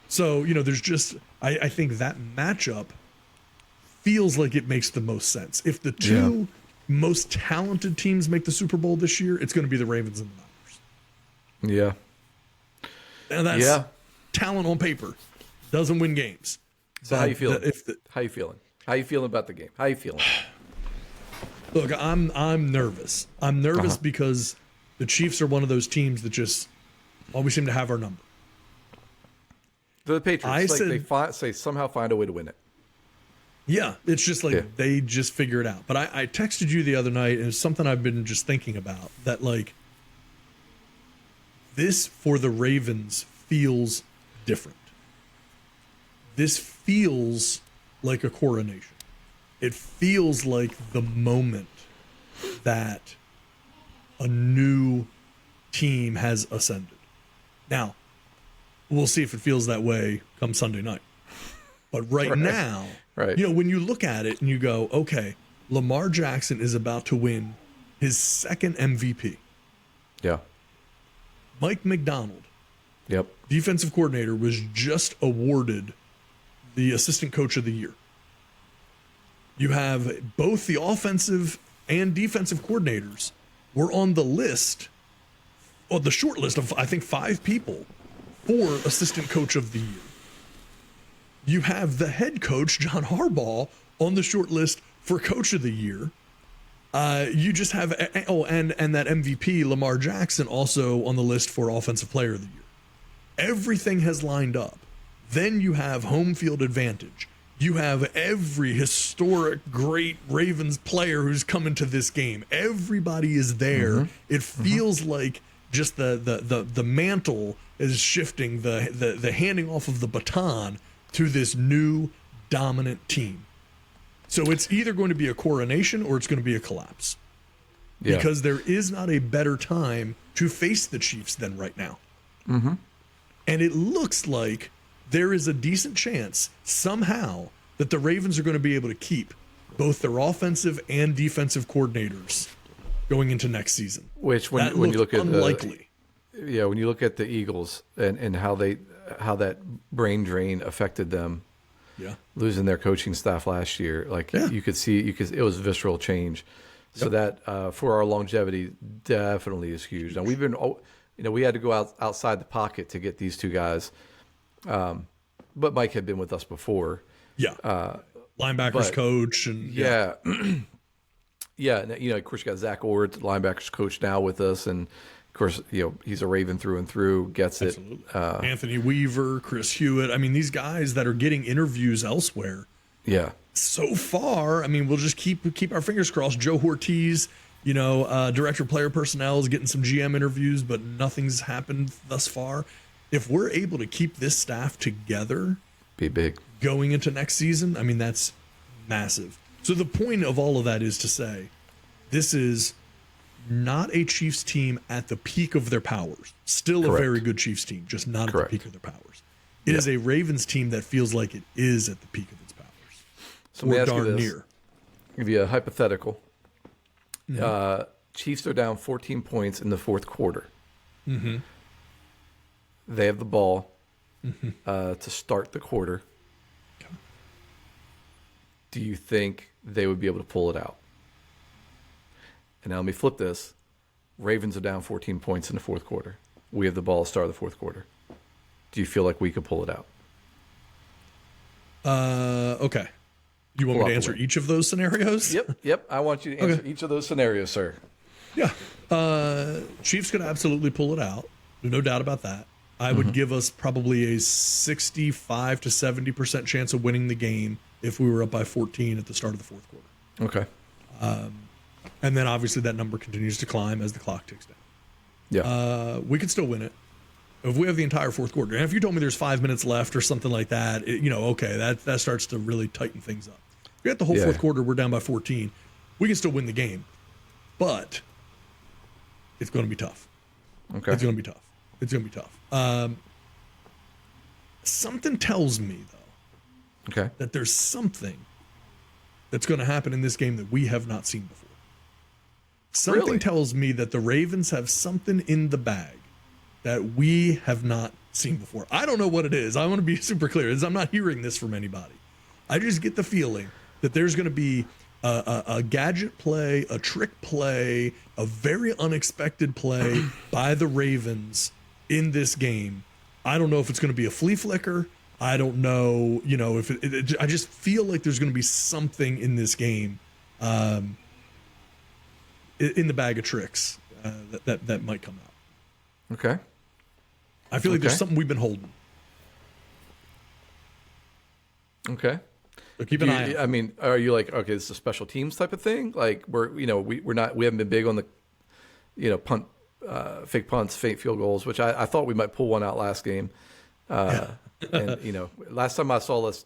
so there's just I think that matchup feels like it makes the most sense. If the two most talented teams make the Super Bowl this year, it's going to be the Ravens and the Niners. Yeah, and that's talent on paper, doesn't win games. So how you feeling? How you feeling? How you feeling about the game? How you feeling? Look, I'm nervous. I'm nervous because the Chiefs are one of those teams that just always seem to have our number. The Patriots, they somehow find a way to win it. Yeah, it's just like they just figure it out. But I texted you the other night, and it's something I've been just thinking about, that like this for the Ravens feels different. This feels like a coronation. It feels like the moment that a new team has ascended. Now, we'll see if it feels that way come Sunday night. But right now, when you look at it and you go, okay, Lamar Jackson is about to win his second MVP. Yeah. Mike McDonald, defensive coordinator, was just awarded the assistant coach of the year. You have both the offensive and defensive coordinators were on the list, or the short list of, I think, 5 people for assistant coach of the year. You have the head coach, John Harbaugh, on the short list for coach of the year. You just have, and that MVP, Lamar Jackson, also on the list for offensive player of the year. Everything has lined up. Then you have home field advantage. You have every historic, great Ravens player who's come into this game. Everybody is there. It feels like just the mantle is shifting, the handing off of the baton to this new dominant team. So it's either going to be a coronation or it's going to be a collapse. Yeah. Because there is not a better time to face the Chiefs than right now. And it looks like there is a decent chance somehow that the Ravens are going to be able to keep both their offensive and defensive coordinators going into next season. Which when you look at unlikely. When you look at the Eagles and how that brain drain affected them, losing their coaching staff last year, you could see it was visceral change. So that for our longevity definitely is huge. Now we've been, we had to go outside the pocket to get these two guys. But Mike had been with us before. Linebackers coach. And of course you got Zach Orr, linebackers coach, now with us. And Of course, he's a Raven through and through, gets Absolutely. it. Anthony Weaver, Chris Hewitt. I mean, these guys that are getting interviews elsewhere. Yeah. So far, I mean, we'll just keep our fingers crossed. Joe Ortiz, director of player personnel, is getting some GM interviews, but nothing's happened thus far. If we're able to keep this staff together, be big going into next season, I mean, that's massive. So the point of all of that is to say, this is not a Chiefs team at the peak of their powers. Still Correct. a very good Chiefs team, just not Correct. at the peak of their powers. It is a Ravens team that feels like it is at the peak of its powers. So let me ask you darn this. near. I'll give you a hypothetical. Chiefs are down 14 points in the fourth quarter. Mm-hmm. They have the ball to start the quarter. Okay. Do you think they would be able to pull it out? And now let me flip this. Ravens are down 14 points in the fourth quarter. We have the ball to start the fourth quarter. Do you feel like we could pull it out? Okay. You want me to answer each of those scenarios? Yep. I want you to answer each of those scenarios, sir. Yeah. Chiefs could absolutely pull it out. No doubt about that. I would give us probably a 65 to 70% chance of winning the game if we were up by 14 at the start of the fourth quarter. Okay. And then obviously that number continues to climb as the clock ticks down. Yeah. We could still win it if we have the entire fourth quarter. And if you told me there's 5 minutes left or something like that, that starts to really tighten things up. If we got the whole fourth quarter, we're down by 14. We can still win the game, but it's going to be tough. Okay. It's going to be tough. Something tells me, though, that there's something that's going to happen in this game that we have not seen before. Something tells me that the Ravens have something in the bag that we have not seen before. I don't know what it is. I want to be super clear. I'm not hearing this from anybody. I just get the feeling that there's going to be a gadget play, a trick play, a very unexpected play by the Ravens in this game. I don't know if it's going to be a flea flicker. I don't know, if I just feel like there's going to be something in this game, in the bag of tricks that might come out. Okay. I feel like there's something we've been holding. Okay. So keep an eye out. I mean, are you like, okay, this is a special teams type of thing? Like we haven't been big on the, punt, fake punts, fake field goals, which I thought we might pull one out last game. And last time I saw this,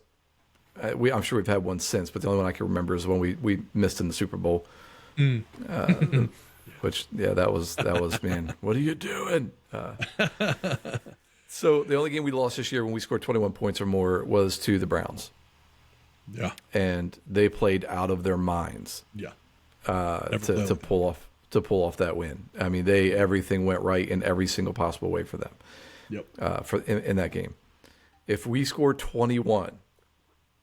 I'm sure we've had one since, but the only one I can remember is when we missed in the Super Bowl. Which that was man, what are you doing? So the only game we lost this year when we scored 21 points or more was to the Browns. Yeah, and they played out of their minds. Yeah, to pull off that win. I mean, everything went right in every single possible way for them. Yep. In that game, if we score 21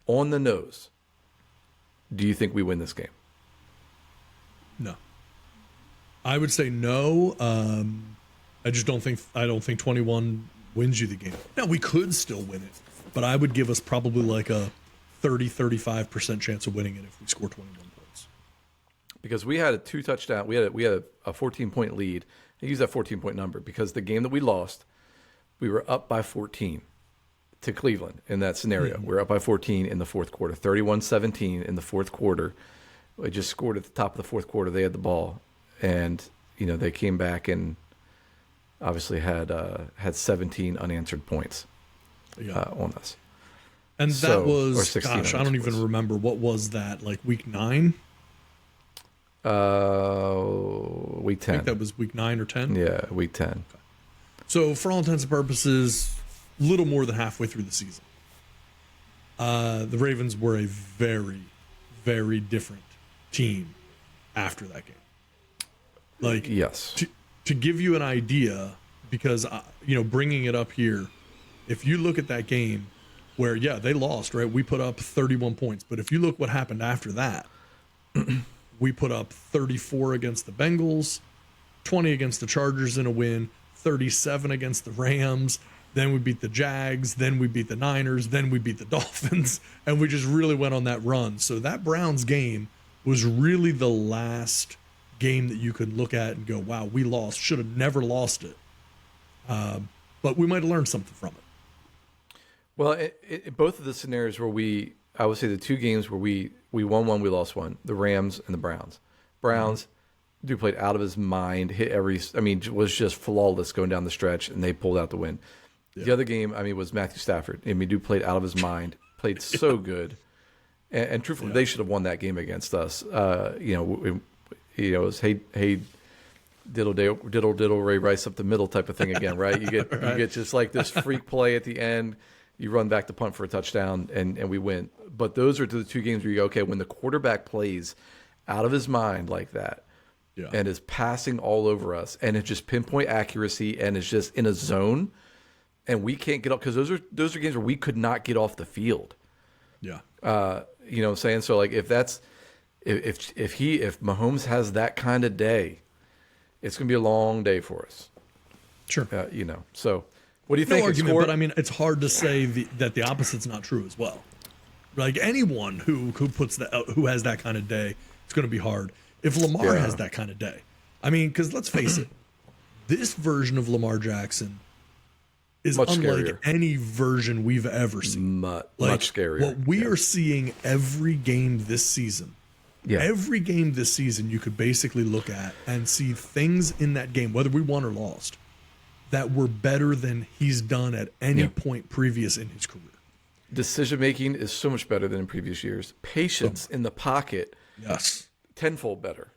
on the nose, do you think we win this game? No. I would say no. I don't think 21 wins you the game. Now, we could still win it, but I would give us probably like a 30-35% chance of winning it if we score 21 points. Because we had a 2 touchdown, we had a 14-point lead. I use that 14-point number because the game that we lost, we were up by 14 to Cleveland in that scenario. We were up by 14 in the fourth quarter, 31-17 in the fourth quarter. We just scored at the top of the fourth quarter. They had the ball, and they came back and obviously had 17 unanswered points on us. And that was, gosh, I don't even points. remember. What was that, like week 9? Week 10. I think that was week 9 or 10? Yeah, week 10. Okay. So for all intents and purposes, a little more than halfway through the season. The Ravens were a very, very different team after that game. Like, yes. To give you an idea, because, bringing it up here, if you look at that game where, they lost, right? We put up 31 points. But if you look what happened after that, we put up 34 against the Bengals, 20 against the Chargers in a win, 37 against the Rams. Then we beat the Jags. Then we beat the Niners. Then we beat the Dolphins. And we just really went on that run. So that Browns game was really the last game that you could look at and go, wow, we lost, should have never lost it. But we might have learned something from it. Well, both of the scenarios where I would say the two games where we won one, we lost one, the Rams and the Browns. Browns, dude played out of his mind, was just flawless going down the stretch, and they pulled out the win. Yeah. The other game, was Matthew Stafford. Dude played out of his mind, played so good. And truthfully, they should have won that game against us. It was, hey, diddle, Ray Rice up the middle type of thing again, right? You get just like this freak play at the end. You run back to punt for a touchdown, and we win. But those are the two games where you go, okay, when the quarterback plays out of his mind like that, and is passing all over us, and it's just pinpoint accuracy, and it's just in a zone, and we can't get up, because those are games where we could not get off the field. Yeah. You know what I'm saying? So like if Mahomes has that kind of day, it's going to be a long day for us. Sure. So what do you think? No argument, but it's hard to say that the opposite's not true as well. Like anyone who has that kind of day, it's going to be hard. If Lamar has that kind of day, because let's face it, this version of Lamar Jackson is much unlike scarier. Any version we've ever seen. Much scarier. What we are seeing every game this season. Yeah. Every game this season, you could basically look at and see things in that game, whether we won or lost, that were better than he's done at any point previous in his career. Decision making is so much better than in previous years. Patience in the pocket, tenfold better.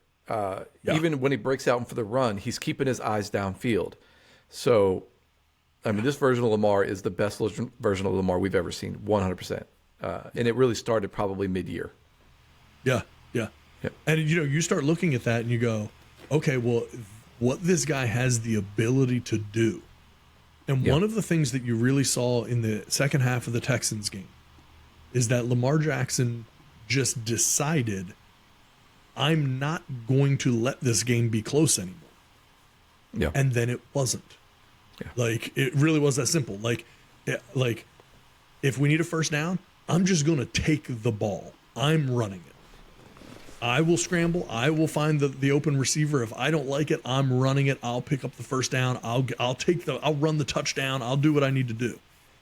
Even when he breaks out for the run, he's keeping his eyes downfield. So, this version of Lamar is the best version of Lamar we've ever seen, 100%. And it really started probably mid-year. Yeah. And, you start looking at that and you go, okay, well, what this guy has the ability to do. And one of the things that you really saw in the second half of the Texans game is that Lamar Jackson just decided, I'm not going to let this game be close anymore. Yeah. And then it wasn't. Yeah. Like, it really was that simple. Like, if we need a first down, I'm just going to take the ball. I'm running it. I will scramble. I will find the open receiver. If I don't like it, I'm running it. I'll pick up the first down. I'll run the touchdown. I'll do what I need to do.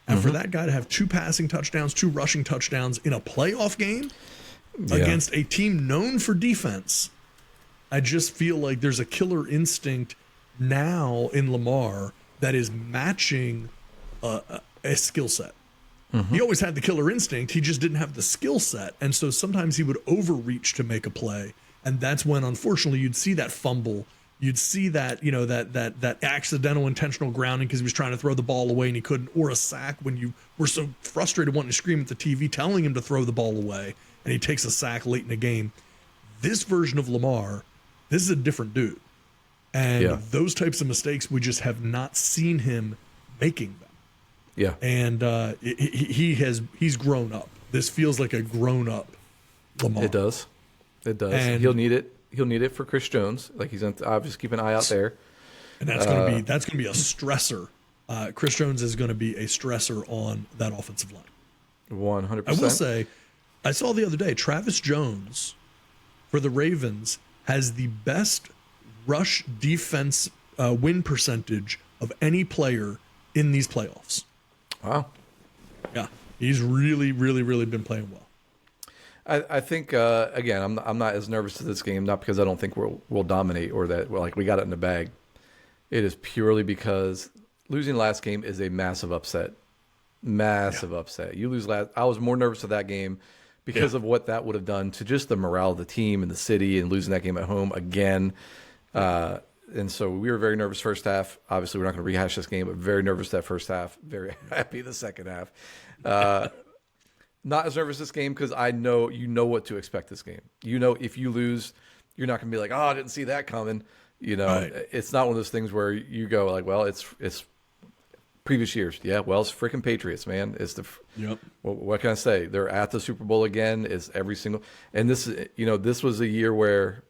And for that guy to have 2 passing touchdowns, 2 rushing touchdowns in a playoff game against a team known for defense, I just feel like there's a killer instinct now in Lamar that is matching a skill set. He always had the killer instinct. He just didn't have the skill set. And so sometimes he would overreach to make a play. And that's when, unfortunately, you'd see that fumble. You'd see that, that accidental intentional grounding because he was trying to throw the ball away and he couldn't, or a sack when you were so frustrated wanting to scream at the TV telling him to throw the ball away and he takes a sack late in the game. This version of Lamar, this is a different dude. And those types of mistakes, we just have not seen him making them. Yeah. And he's grown up. This feels like a grown up Lamar. It does. And he'll need it. He'll need it for Chris Jones. Like, he's going to obviously keep an eye out there. And that's going to be a stressor. Chris Jones is going to be a stressor on that offensive line. 100%. I will say, I saw the other day, Travis Jones for the Ravens has the best rush defense win percentage of any player in these playoffs. Wow. Yeah, he's really, really, really been playing well. I think again, I'm not as nervous to this game, not because I don't think we'll dominate or that we got it in the bag. It is purely because losing last game is a massive upset. Massive upset. You lose last. I was more nervous of that game because of what that would have done to just the morale of the team and the city, and losing that game at home again. And so we were very nervous first half. Obviously, we're not going to rehash this game, but very nervous that first half. Very happy the second half. Not as nervous this game because I know what to expect this game. If you lose, you're not going to be like, oh, I didn't see that coming. Right. It's not one of those things where you go like, well, it's previous years. Yeah, well, it's freaking Patriots, man. It's what can I say? They're at the Super Bowl again. Is every single, and this was a year where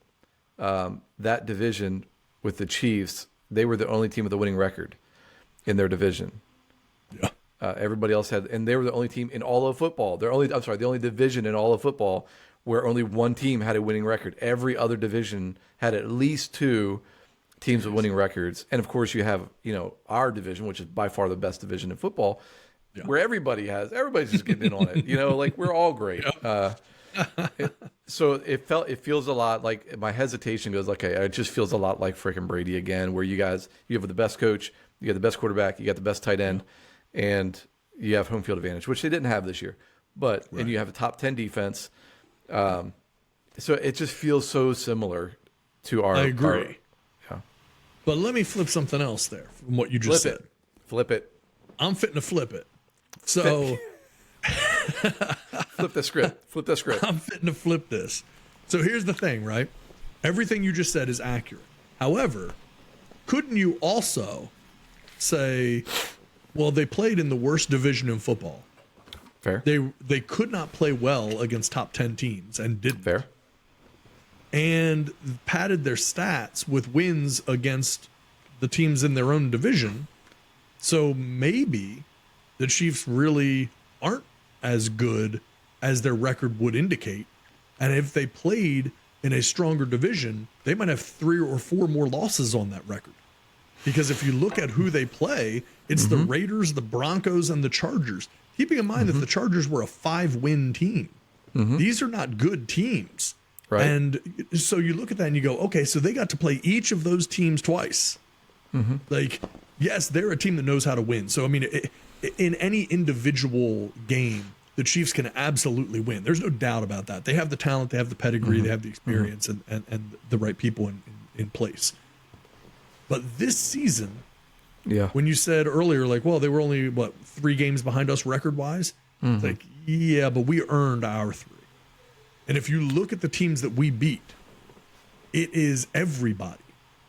that division with the Chiefs, they were the only team with a winning record in their division. Yeah. Everybody else had, and they were the only team in all of football. The only division in all of football where only one team had a winning record. Every other division had at least 2 teams with winning records. And of course you have, our division, which is by far the best division in football, where everybody's just getting in on it. Like we're all great. So it feels a lot like my hesitation goes, okay, it just feels a lot like freaking Brady again, where you have the best coach, you got the best quarterback, you got the best tight end, and you have home field advantage, which they didn't have this year. But and you have a top 10 defense. So it just feels so similar to our. I agree. But let me flip something else there from what you just said. Flip it. I'm fitting to flip it. So flip the script. I'm fitting to flip this. So here's the thing, right? Everything you just said is accurate. However, couldn't you also say, well, they played in the worst division in football. Fair. They could not play well against top 10 teams and didn't. Fair. And padded their stats with wins against the teams in their own division. So maybe the Chiefs really aren't as good as their record would indicate. And if they played in a stronger division, they might have 3 or 4 more losses on that record. Because if you look at who they play, it's the Raiders, the Broncos, and the Chargers. Keeping in mind that the Chargers were a 5-win team. These are not good teams. Right. And so you look at that and you go, okay, so they got to play each of those teams twice. Like, yes, they're a team that knows how to win. So, I mean, in any individual game, the Chiefs can absolutely win. There's no doubt about that. They have the talent, they have the pedigree, they have the experience, and the right people in place. But this season, when you said earlier, like, well, they were only, 3 games behind us record-wise? It's like, yeah, but we earned our 3. And if you look at the teams that we beat, it is everybody.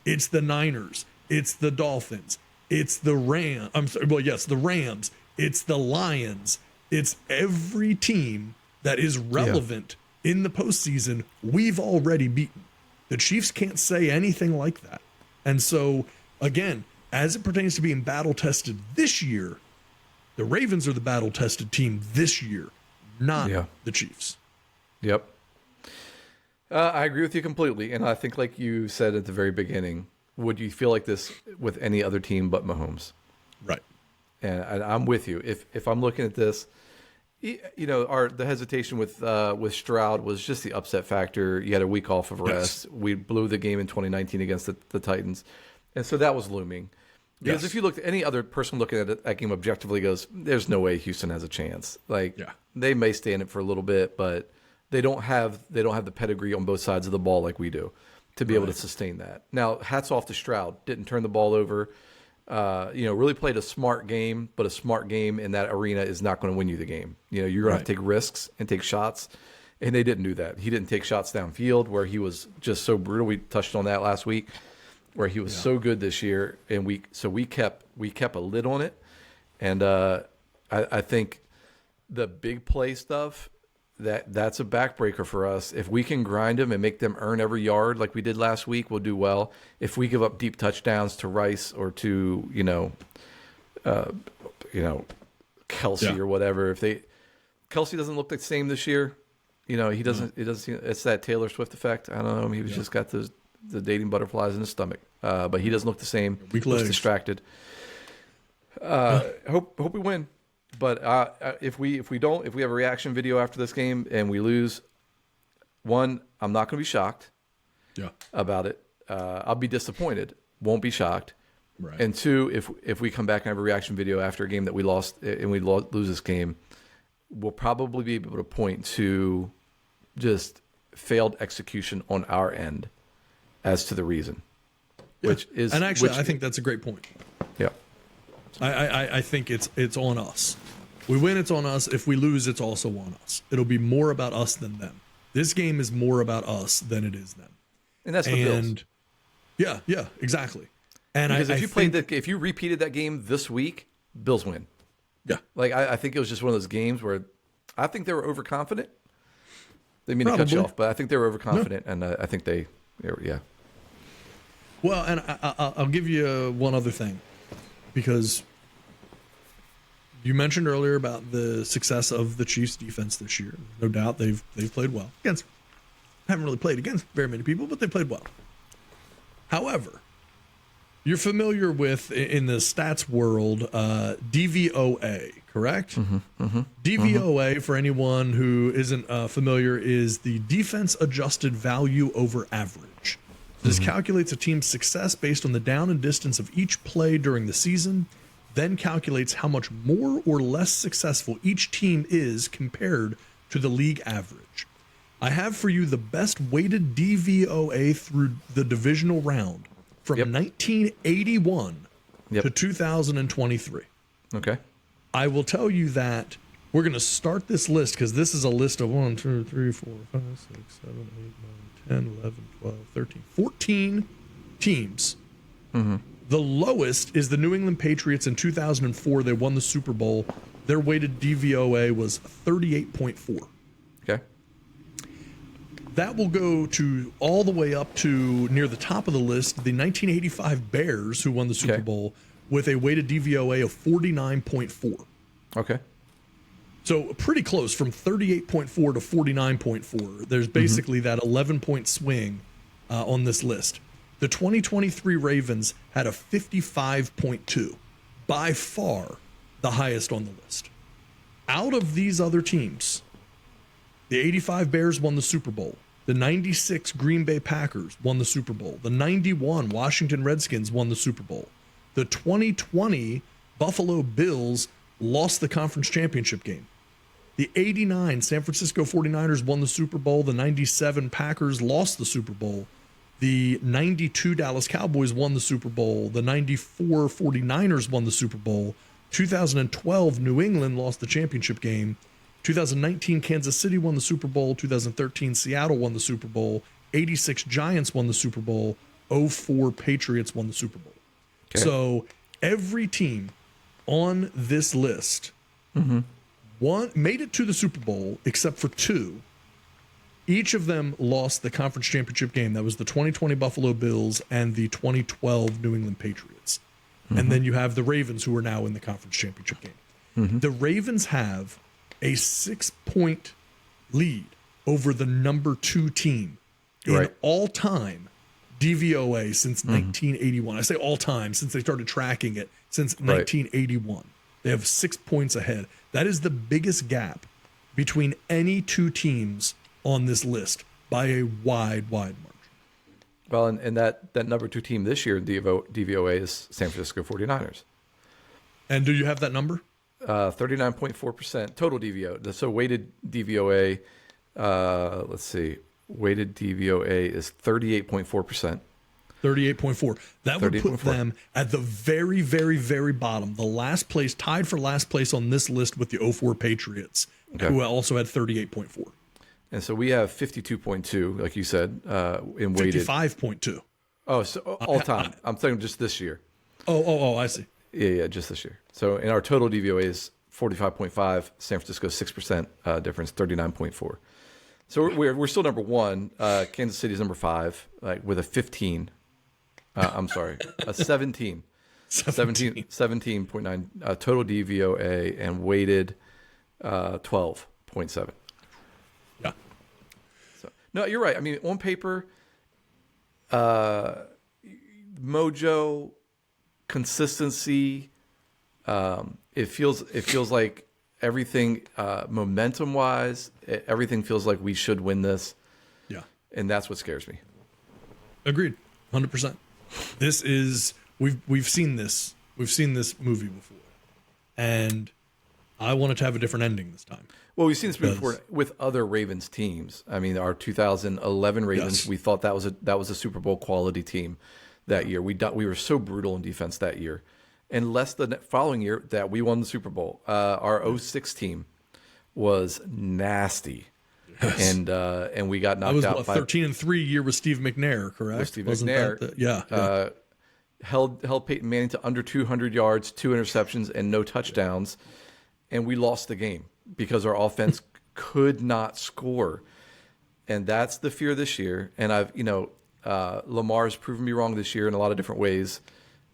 It's the Niners. It's the Dolphins. It's the Rams. The Rams. It's the Lions. It's every team that is relevant in the postseason we've already beaten. The Chiefs can't say anything like that. And so, again, as it pertains to being battle-tested this year, the Ravens are the battle-tested team this year, not the Chiefs. Yep. I agree with you completely. And I think, like you said at the very beginning, would you feel like this with any other team but Mahomes? Right. And I'm with you. If I'm looking at this, the hesitation with Stroud was just the upset factor. You had a week off of rest. Yes. We blew the game in 2019 against the Titans. And so that was looming. Because if you look at any other person looking at that game objectively goes, there's no way Houston has a chance. They may stay in it for a little bit, but they don't have the pedigree on both sides of the ball like we do to be able to sustain that. Now, hats off to Stroud. Didn't turn the ball over. Really played a smart game, but a smart game in that arena is not going to win you the game. You're going to have to take risks and take shots, and they didn't do that. He didn't take shots downfield where he was just so brutal. We touched on that last week, where he was so good this year, and we kept a lid on it. And I think the big play stuff, that's a backbreaker for us. If we can grind them and make them earn every yard like we did last week, we'll do well. If we give up deep touchdowns to Rice or to Kelsey or whatever, Kelsey doesn't look the same this year. He doesn't. It doesn't. It's that Taylor Swift effect. I don't know. He was just got the dating butterflies in his stomach, but he doesn't look the same. Weak legs. Looks distracted. Hope we win. But if we have a reaction video after this game and we lose, one, I'm not going to be shocked about it. I'll be disappointed. Won't be shocked. Right. And two, if we come back and have a reaction video after a game that we lost and we lose this game, we'll probably be able to point to just failed execution on our end as to the reason. Which is, and actually, I think that's a great point. Yeah. I think it's on us. We win, it's on us. If we lose, it's also on us. It'll be more about us than them. This game is more about us than it is them. And that's the Bills. Yeah, exactly. And because if you repeated that game this week, Bills win. Yeah. I think it was just one of those games where I think they were overconfident. They mean to cut you off, but I think they were overconfident, and I think they were. Well, and I'll give you one other thing, because You mentioned earlier about the success of the Chiefs defense this year. No doubt they've played well. Haven't really played against very many people, but they played well. However, you're familiar with, in the stats world, DVOA, correct? DVOA, for anyone who isn't familiar, is the defense adjusted value over average. This calculates a team's success based on the down and distance of each play during the season, then calculates how much more or less successful each team is compared to the league average. I have for you the best weighted DVOA through the divisional round from 1981 to 2023. Okay. I will tell you that we're going to start this list because this is a list of 1, 2, 3, 4, 5, 6, 7, 8, 9, 10, 11, 12, 13, 14 teams. The lowest is the New England Patriots in 2004. They won the Super Bowl. Their weighted DVOA was 38.4. Okay. That will go to all the way up to near the top of the list, the 1985 Bears, who won the Super Bowl, with a weighted DVOA of 49.4. Okay. So pretty close, from 38.4 to 49.4. There's basically that 11-point swing on this list. The 2023 Ravens had a 55.2, by far the highest on the list. Out of these other teams, the 85 Bears won the Super Bowl. The 96 Green Bay Packers won the Super Bowl. The 91 Washington Redskins won the Super Bowl. The 2020 Buffalo Bills lost the conference championship game. The 89 San Francisco 49ers won the Super Bowl. The 97 Packers lost the Super Bowl. The 92 Dallas Cowboys won the Super Bowl. The 94 49ers won the Super Bowl. 2012 New England lost the championship game. 2019 Kansas City won the Super Bowl. 2013 Seattle won the Super Bowl. 86 Giants won the Super Bowl. 04 Patriots won the Super Bowl. Okay. So every team on this list made it to the Super Bowl except for two. Each of them lost the conference championship game. That was the 2020 Buffalo Bills and the 2012 New England Patriots. And then you have the Ravens, who are now in the conference championship game. The Ravens have a 6-point lead over the number 2 team in all-time DVOA since 1981. I say all-time since they started tracking it since 1981. They have 6 points ahead. That is the biggest gap between any two teams on this list by a wide margin. Well, and that number 2 team this year in DVOA is San Francisco 49ers. And do you have that number? 39.4% total DVO. So weighted DVOA, let's see, weighted DVOA is 38.4%. 38.4. That would put them at the very, very, very bottom. The last place, tied for last place on this list with the 04 Patriots, who also had 38.4. And so we have 52.2, like you said, in weighted. 55.2. Oh, so all time. I'm thinking just this year. Oh, I see. Yeah, just this year. So in our total DVOA is 45.5. San Francisco 6% difference, 39.4. So we're still number 1. Kansas City is number 5, with a 15. I'm sorry, a 17. 17.9 total DVOA and weighted 12.7. Yeah. So no, you're right. I mean, on paper, mojo, consistency. It feels like everything, momentum wise, everything feels like we should win this. Yeah, and that's what scares me. Agreed, 100%. This is we've seen this movie before, and I wanted to have a different ending this time. Well, we've seen this movie before with other Ravens teams. I mean, our 2011 Ravens, we thought that was a Super Bowl quality team that year. We were so brutal in defense that year. And less the following year that we won the Super Bowl. Our 06 team was nasty. Yes. And we got knocked out. That was 13-3 year with Steve McNair, correct? With Steve McNair. Yeah. Held Peyton Manning to under 200 yards, 2 interceptions, and no touchdowns. And we lost the game because our offense could not score. And that's the fear this year. And Lamar has proven me wrong this year in a lot of different ways.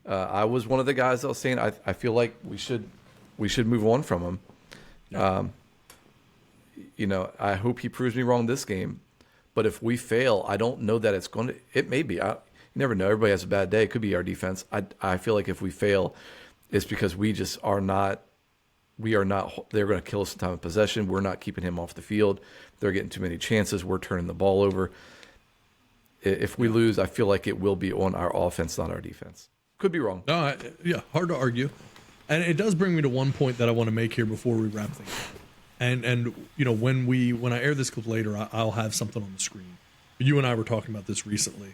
I was one of the guys that was saying I feel like we should we should move on from him. Yeah. I hope he proves me wrong this game. But if we fail, I don't know that it's going to. It may be. You never know. Everybody has a bad day. It could be our defense. I feel like if we fail, it's because we just are not. We are not. They're going to kill us in time of possession. We're not keeping him off the field. They're getting too many chances. We're turning the ball over. If we lose, I feel like it will be on our offense, not our defense. Could be wrong. No, hard to argue. And it does bring me to one point that I want to make here before we wrap things up. And when I air this clip later, I'll have something on the screen. But you and I were talking about this recently.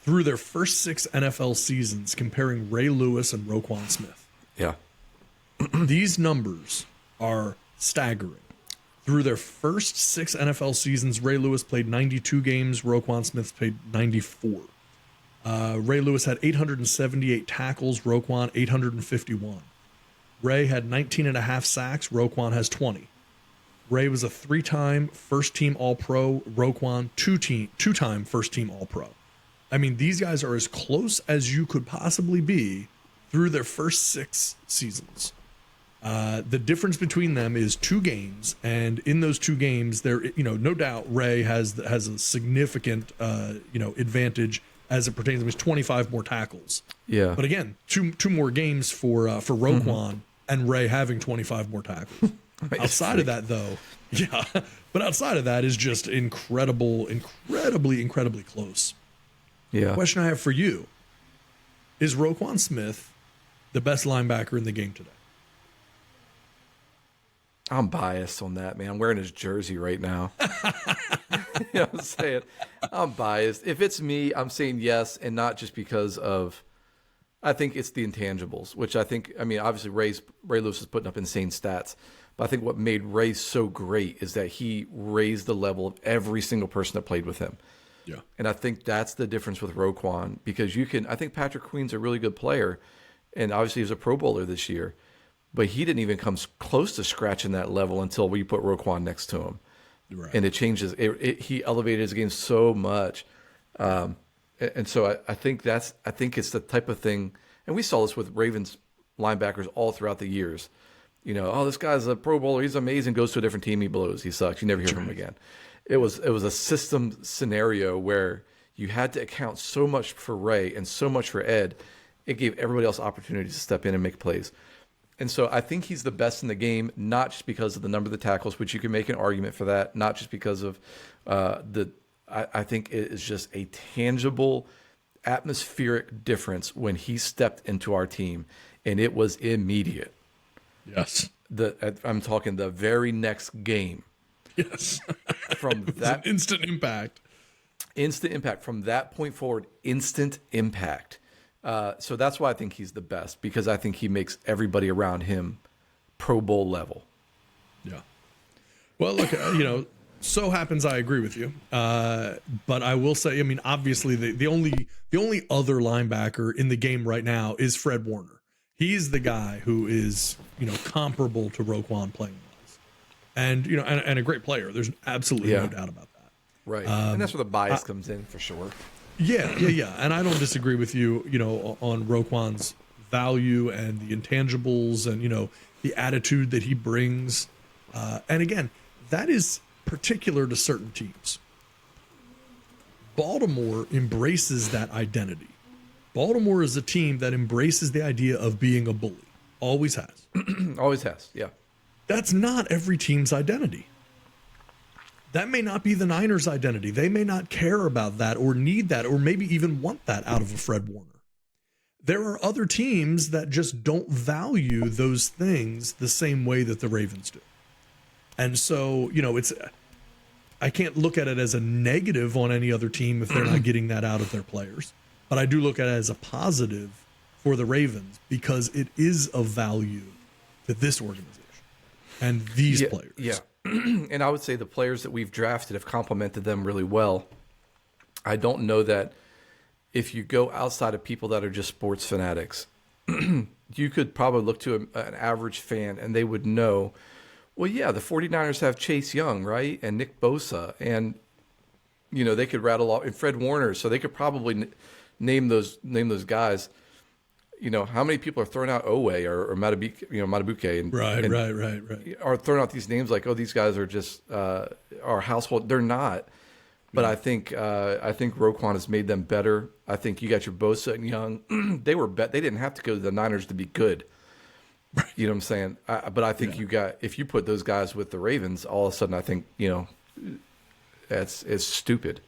Through their first 6 NFL seasons, comparing Ray Lewis and Roquan Smith. Yeah. These numbers are staggering. Through their first 6 NFL seasons, Ray Lewis played 92 games. Roquan Smith played 94. Ray Lewis had 878 tackles. Roquan 851. Ray had 19 and a half sacks. Roquan has 20. Ray was a 3-time first-team All-Pro. Roquan, 2-time first-team All-Pro. I mean, these guys are as close as you could possibly be through their first 6 seasons. The difference between them is 2 games, and in those 2 games, no doubt Ray has a significant advantage as it pertains to his 25 more tackles. Yeah. But again, two more games for Roquan and Ray having 25 more tackles. Outside of that, though, but outside of that is just incredibly close. Yeah. The question I have for you is Roquan Smith the best linebacker in the game today? I'm biased on that, man. I'm wearing his jersey right now. You know what I'm saying? I'm biased. If it's me, I'm saying yes, and not just because of, I think it's the intangibles, which obviously Ray Lewis is putting up insane stats, but I think what made Ray so great is that he raised the level of every single person that played with him. Yeah. And I think that's the difference with Roquan, because I think Patrick Queen's a really good player, and obviously he was a Pro Bowler this year, but he didn't even come close to scratching that level until we put Roquan next to him. Right. And it changes. He elevated his game so much. And so I think it's the type of thing, and we saw this with Ravens linebackers all throughout the years. This guy's a Pro Bowler, he's amazing, goes to a different team, he blows, he sucks, you never hear from him again. It was a system scenario where you had to account so much for Ray and so much for Ed. It gave everybody else opportunities to step in and make plays. And so I think he's the best in the game, not just because of the number of the tackles, which you can make an argument for that, not just because of I think it is just a tangible atmospheric difference when he stepped into our team, and it was immediate. Yes. I'm talking the very next game. Yes. From that instant impact. Instant impact. From that point forward, instant impact. So that's why I think he's the best, because I think he makes everybody around him Pro Bowl level. Yeah. Well, look, so happens I agree with you. But I will say, obviously the only other linebacker in the game right now is Fred Warner. He's the guy who is, comparable to Roquan playing wise, and and a great player. There's absolutely no doubt about that. Right. And that's where the bias comes in for sure. Yeah. And I don't disagree with you, on Roquan's value and the intangibles and, the attitude that he brings. And again, that is particular to certain teams. Baltimore embraces that identity. Baltimore is a team that embraces the idea of being a bully. Always has. Always has, yeah. That's not every team's identity. That may not be the Niners' identity. They may not care about that or need that or maybe even want that out of a Fred Warner. There are other teams that just don't value those things the same way that the Ravens do. And so, I can't look at it as a negative on any other team if they're not getting that out of their players. But I do look at it as a positive for the Ravens because it is of value to this organization and these players. Yeah. And I would say the players that we've drafted have complemented them really well. I don't know that if you go outside of people that are just sports fanatics, you could probably look to an average fan and they would know, well, yeah, the 49ers have Chase Young, right? And Nick Bosa. And, they could rattle off, and Fred Warner. So they could probably name those guys. how many people are throwing out Owe or Matabuke and Right. are throwing out these names like, oh, these guys are just our household. They're not. But I think Roquan has made them better. I think you got your Bosa and Young. They didn't have to go to the Niners to be good. You know what I'm saying? But I think if you put those guys with the Ravens, all of a sudden I think it's stupid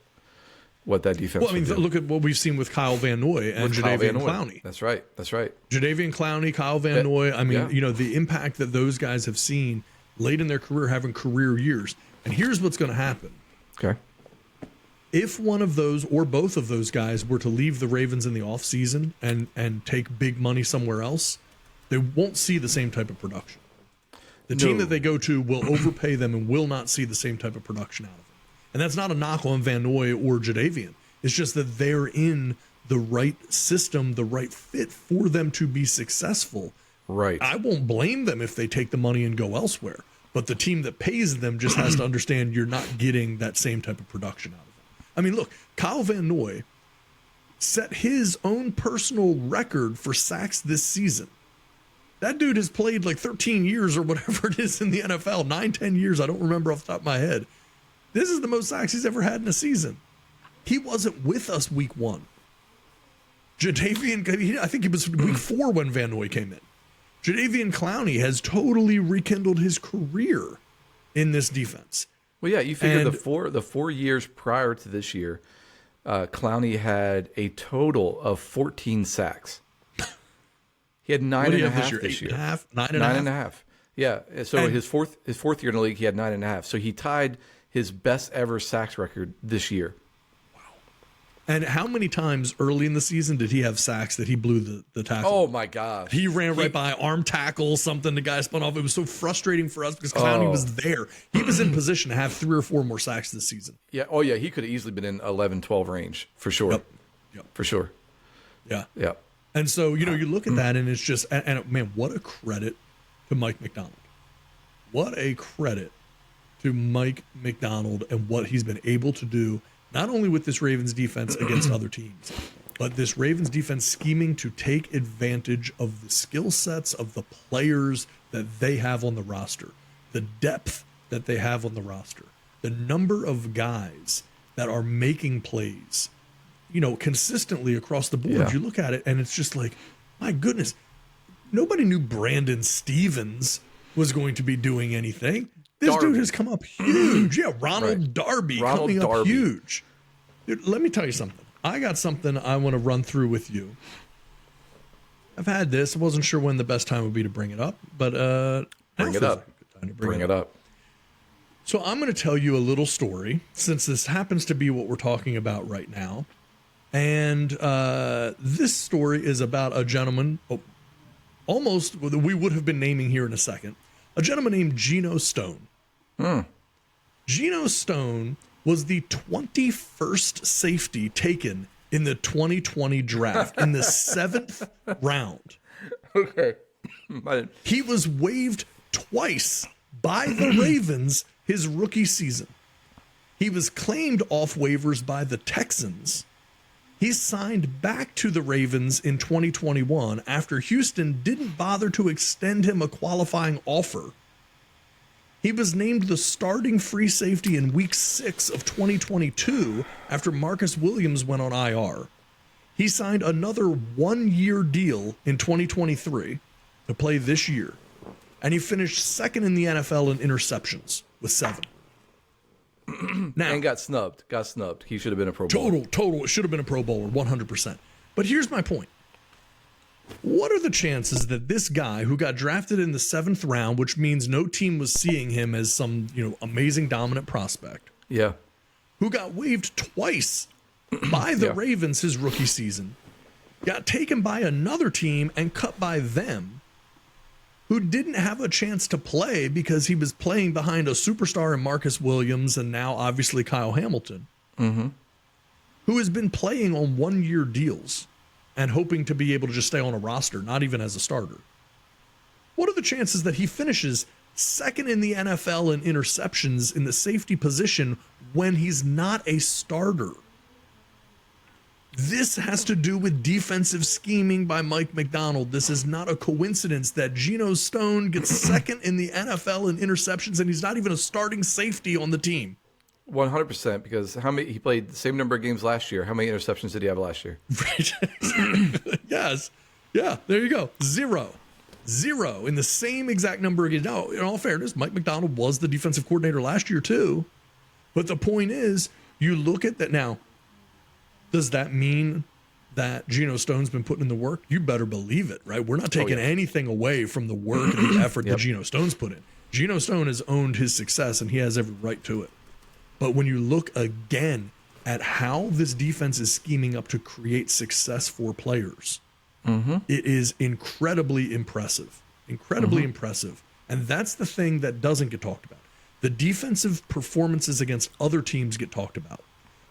what that defense. Well, I mean, look at what we've seen with Kyle Van Noy and Jadeveon Clowney. That's right. Jadeveon Clowney, Kyle Van Noy. I mean, the impact that those guys have seen late in their career, having career years. And here's what's going to happen. Okay. If one of those or both of those guys were to leave the Ravens in the offseason and take big money somewhere else, they won't see the same type of production. The team that they go to will overpay them and will not see the same type of production out of them. And that's not a knock on Van Noy or Jadeveon. It's just that they're in the right system, the right fit for them to be successful. Right. I won't blame them if they take the money and go elsewhere. But the team that pays them just has to understand you're not getting that same type of production out of them. I mean, look, Kyle Van Noy set his own personal record for sacks this season. That dude has played like 13 years or whatever it is in the NFL, 9-10 years. I don't remember off the top of my head. This is the most sacks he's ever had in a season. He wasn't with us week 1. Jadeveon, I think it was week 4 when Van Noy came in. Jadeveon Clowney has totally rekindled his career in this defense. Well, yeah, you figure the 4 years prior to this year, Clowney had a total of 14 sacks. He had 9.5 this year. 9.5. Yeah. So his fourth year in the league, he had 9.5. So he tied his best ever sacks record this year. Wow. And how many times early in the season did he have sacks that he blew the tackle? Oh my gosh. He ran right by, arm tackle, something, the guy spun off. It was so frustrating for us because Clowney was there. He was in position to have 3 or 4 more sacks this season. Yeah. Oh yeah. He could have easily been in 11, 12 range for sure. Yep. For sure. Yeah. Yeah. And so, you look at that and it's just, and man, what a credit to Mike McDonald. What a credit to Mike McDonald and what he's been able to do, not only with this Ravens defense against other teams, but this Ravens defense scheming to take advantage of the skill sets of the players that they have on the roster, the depth that they have on the roster, the number of guys that are making plays, consistently across the board. Yeah. You look at it and it's just like, my goodness, nobody knew Brandon Stevens was going to be doing anything. This dude has come up huge. Yeah, Ronald Darby coming up huge. Dude, let me tell you something. I got something I want to run through with you. I've had this. I wasn't sure when the best time would be to bring it up, but bring it up. Bring it up. So I'm going to tell you a little story, since this happens to be what we're talking about right now. And this story is about a gentleman, almost we would have been naming here in a second, a gentleman named Geno Stone. Geno Stone was the 21st safety taken in the 2020 draft in the 7th round. Okay. He was waived twice by the Ravens his rookie season. He was claimed off waivers by the Texans. He signed back to the Ravens in 2021 after Houston didn't bother to extend him a qualifying offer. He was named the starting free safety in week 6 of 2022 after Marcus Williams went on IR. He signed another 1-year deal in 2023 to play this year, and he finished 2nd in the NFL in interceptions with 7. Now, and got snubbed. He should have been a Pro Bowler. Total. It should have been a Pro Bowler, 100%. But here's my point. What are the chances that this guy who got drafted in the 7th round, which means no team was seeing him as some, amazing dominant prospect, who got waived twice by the Ravens his rookie season, got taken by another team and cut by them, who didn't have a chance to play because he was playing behind a superstar in Marcus Williams and now obviously Kyle Hamilton, who has been playing on 1-year deals and hoping to be able to just stay on a roster, not even as a starter. What are the chances that he finishes 2nd in the NFL in interceptions in the safety position when he's not a starter? This has to do with defensive scheming by Mike McDonald. This is not a coincidence that Geno Stone gets second in the NFL in interceptions, and he's not even a starting safety on the team. 100%, because he played the same number of games last year. How many interceptions did he have last year? Right. Yes. Yeah, there you go. Zero in the same exact number of games. Now, in all fairness, Mike McDonald was the defensive coordinator last year too. But the point is, you look at that now. Does that mean that Geno Stone's been putting in the work? You better believe it, right? We're not taking anything away from the work and the effort that Geno Stone's put in. Geno Stone has owned his success, and he has every right to it. But when you look again at how this defense is scheming up to create success for players, it is incredibly impressive. Impressive. And that's the thing that doesn't get talked about. The defensive performances against other teams get talked about.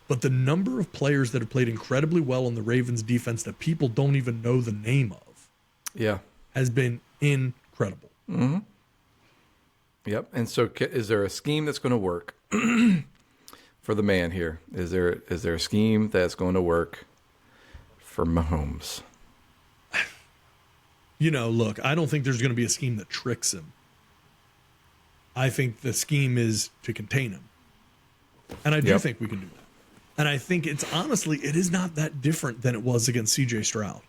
But the number of players that have played incredibly well on the Ravens defense that people don't even know the name of has been incredible. Yep. And so is there a scheme that's going to work for the man here? Is there a scheme that's going to work for Mahomes? Look, I don't think there's going to be a scheme that tricks him. I think the scheme is to contain him. And I do think we can do that. And I think it is not that different than it was against C.J. Stroud.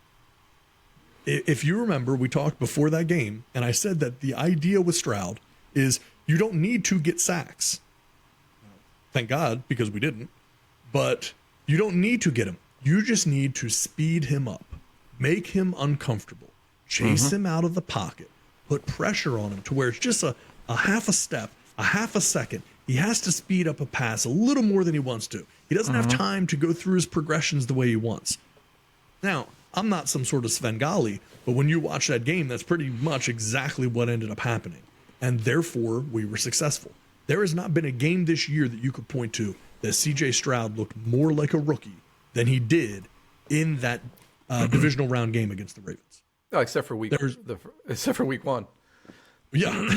If you remember, we talked before that game, and I said that the idea with Stroud is you don't need to get sacks. Thank God, because we didn't. But you don't need to get him. You just need to speed him up, make him uncomfortable, chase him out of the pocket, put pressure on him to where it's just a half a step, a half a second. He has to speed up a pass a little more than he wants to. He doesn't have time to go through his progressions the way he wants. Now, I'm not some sort of Svengali, but when you watch that game, that's pretty much exactly what ended up happening. And therefore, we were successful. There has not been a game this year that you could point to that C.J. Stroud looked more like a rookie than he did in that divisional round game against the Ravens. Oh, except for week one. Yeah.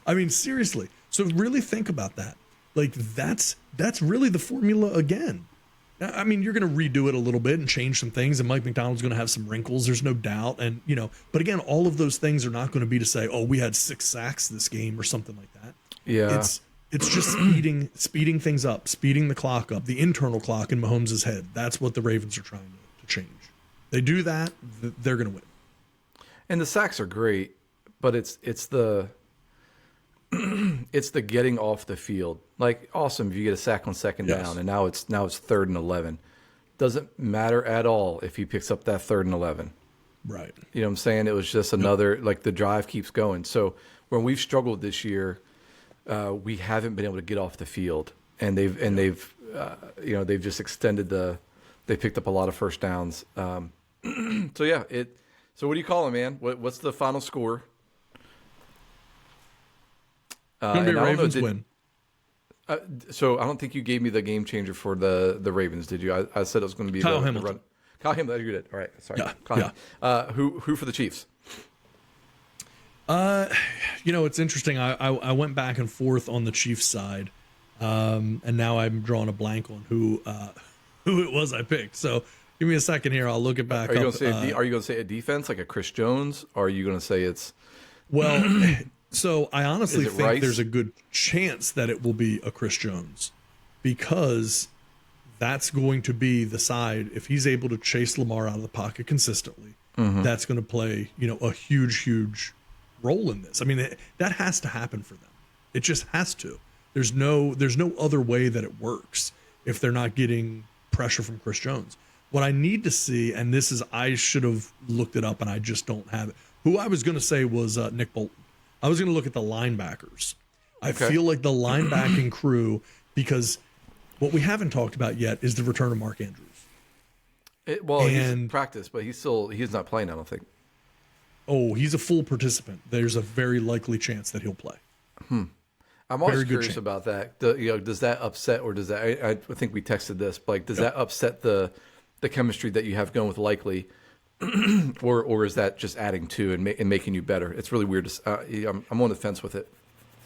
I mean, seriously. So really think about that. Like, that's really the formula again. I mean, you're going to redo it a little bit and change some things, and Mike McDonald's going to have some wrinkles. There's no doubt. And, but again, all of those things are not going to be to say, oh, we had 6 sacks this game or something like that. Yeah. It's just speeding things up, speeding the clock up, the internal clock in Mahomes' head. That's what the Ravens are trying to change. They do that, they're going to win. And the sacks are great, but it's the it's the getting off the field. Like, awesome if you get a sack on second down, and now it's 3rd and 11. Doesn't matter at all if he picks up that 3rd and 11. Right. You know what I'm saying? It was just another, like, the drive keeps going. So when we've struggled this year, we haven't been able to get off the field, and they've just extended they picked up a lot of first downs. So what do you call it, man? What's the final score? It's going to be a Ravens win. So I don't think you gave me the game changer for the Ravens, did you? I said it was going to be Kyle Hamilton. Kyle Hamilton, you did. All right, sorry. Yeah. Who for the Chiefs? It's interesting. I went back and forth on the Chiefs side, and now I'm drawing a blank on who it was I picked. So give me a second here. I'll look it back up. Are you going to say a defense like a Chris Jones, or are you going to say it's... Well, so I honestly think Rice? There's a good chance that it will be a Chris Jones, because that's going to be the side, if he's able to chase Lamar out of the pocket consistently, that's going to play, a huge role in this. I mean, that has to happen for them. It just has to. There's no other way that it works if they're not getting pressure from Chris Jones. What I need to see, and this is, I should have looked it up and I just don't have it. Who I was going to say was Nick Bolton. I was going to look at the linebackers. I feel like the linebacking crew, because what we haven't talked about yet is the return of Mark Andrews. He's practiced, but he's not playing, I don't think. Oh, he's a full participant. There's a very likely chance that he'll play. I'm always curious about that. Does that upset, or does that? I think we texted this. But does that upset the chemistry that you have going with Likely, or is that just adding to and making you better? It's really weird. I'm on the fence with it.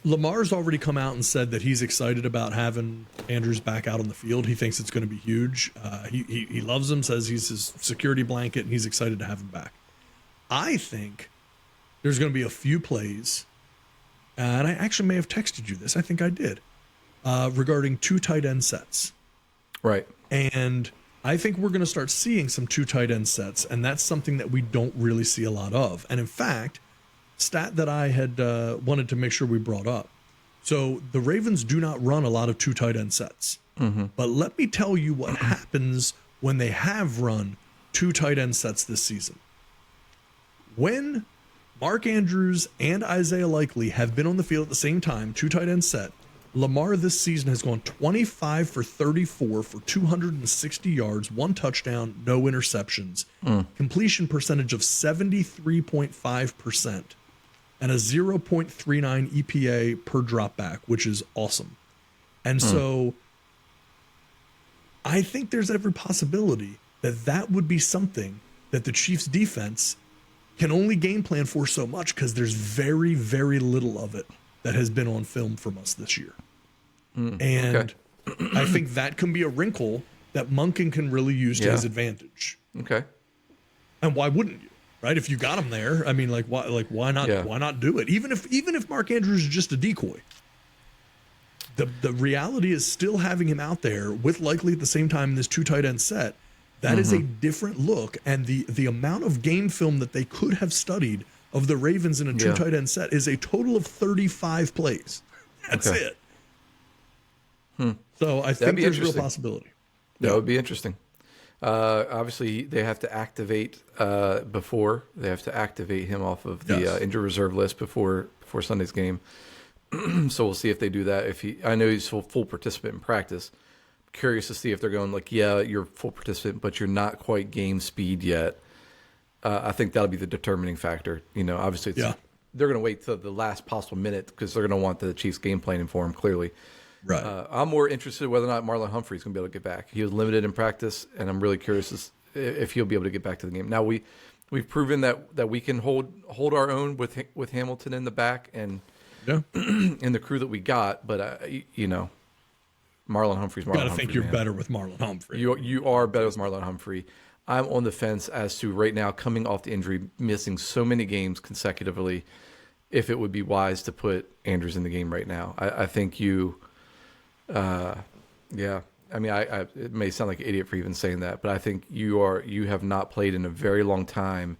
Lamar's already come out and said that he's excited about having Andrews back out on the field. He thinks it's going to be huge. He loves him, says he's his security blanket, and he's excited to have him back. I think there's going to be a few plays, and I actually may have texted you this. I think I did, regarding 2 tight end sets. Right. And I think we're going to start seeing some 2 tight end sets, and that's something that we don't really see a lot of. And in fact, stat that I had wanted to make sure we brought up. So the Ravens do not run a lot of 2 tight end sets. Mm-hmm. But let me tell you what happens when they have run 2 tight end sets this season. When Mark Andrews and Isaiah Likely have been on the field at the same time, 2 tight end set, Lamar this season has gone 25 for 34 for 260 yards, 1 touchdown, no interceptions, completion percentage of 73.5%, and a 0.39 EPA per drop back, which is awesome. And so I think there's every possibility that that would be something that the Chiefs defense can only game plan for so much, because there's very, very little of it that has been on film from us this year. And I think that can be a wrinkle that Monken can really use to his advantage. Okay. And why wouldn't you? Right? If you got him there, I mean, why not? Yeah. Why not do it? Even if Mark Andrews is just a decoy, the reality is still having him out there with Likely at the same time in this 2 tight end set. That is a different look, and the amount of game film that they could have studied of the Ravens in a 2 tight end set is a total of 35 plays. That's it. So I think there's a real possibility. That would be interesting. Obviously, they have to activate before. They have to activate him off of the injured reserve list before Sunday's game. So we'll see if they do that. I know he's full participant in practice. Curious to see if they're going like, yeah, you're full participant, but you're not quite game speed yet. I think that'll be the determining factor. Obviously, they're going to wait till the last possible minute because they're going to want the Chiefs game planning for him, clearly. Right. I'm more interested whether or not Marlon Humphrey's going to be able to get back. He was limited in practice, and I'm really curious if he'll be able to get back to the game. Now we've proven that we can hold our own with Hamilton in the back and in the crew that we got. But Marlon Humphrey's Marlon Humphrey. You got to think you're better with Marlon Humphrey. You are better with Marlon Humphrey. I'm on the fence as to right now, coming off the injury, missing so many games consecutively, if it would be wise to put Andrews in the game right now. I think you. I mean, it may sound like an idiot for even saying that, but I think you have not played in a very long time,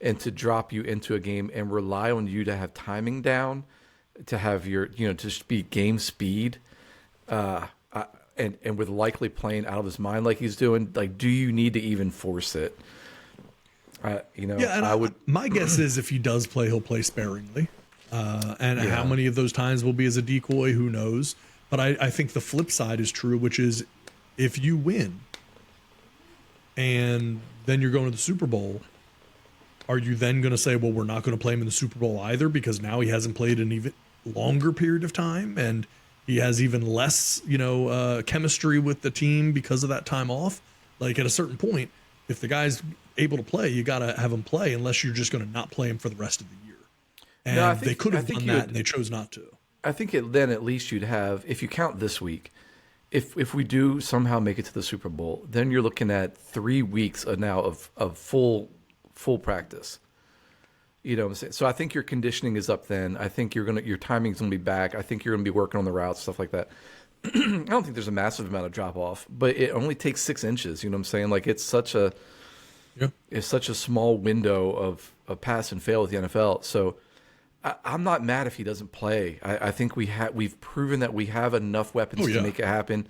and to drop you into a game and rely on you to have timing down, to have your, to be game speed, and with Likely playing out of his mind like he's doing, like, do you need to even force it? I would. My guess is if he does play, he'll play sparingly, and how many of those times will be as a decoy, who knows? But I think the flip side is true, which is if you win and then you're going to the Super Bowl, are you then going to say, well, we're not going to play him in the Super Bowl either because now he hasn't played an even longer period of time and he has even less, chemistry with the team because of that time off? Like, at a certain point, if the guy's able to play, you got to have him play unless you're just going to not play him for the rest of the year. And they could have done that and they chose not to. I think then at least you'd have, if you count this week, if we do somehow make it to the Super Bowl, then you're looking at 3 weeks now of full practice. You know what I'm saying? So I think your conditioning is up then. I think your timing's gonna be back. I think you're gonna be working on the routes, stuff like that. I don't think there's a massive amount of drop off, but it only takes 6 inches. You know what I'm saying? Like, it's such a small window of pass and fail with the NFL. So I'm not mad if he doesn't play. I think we've proven that we have enough weapons to make it happen.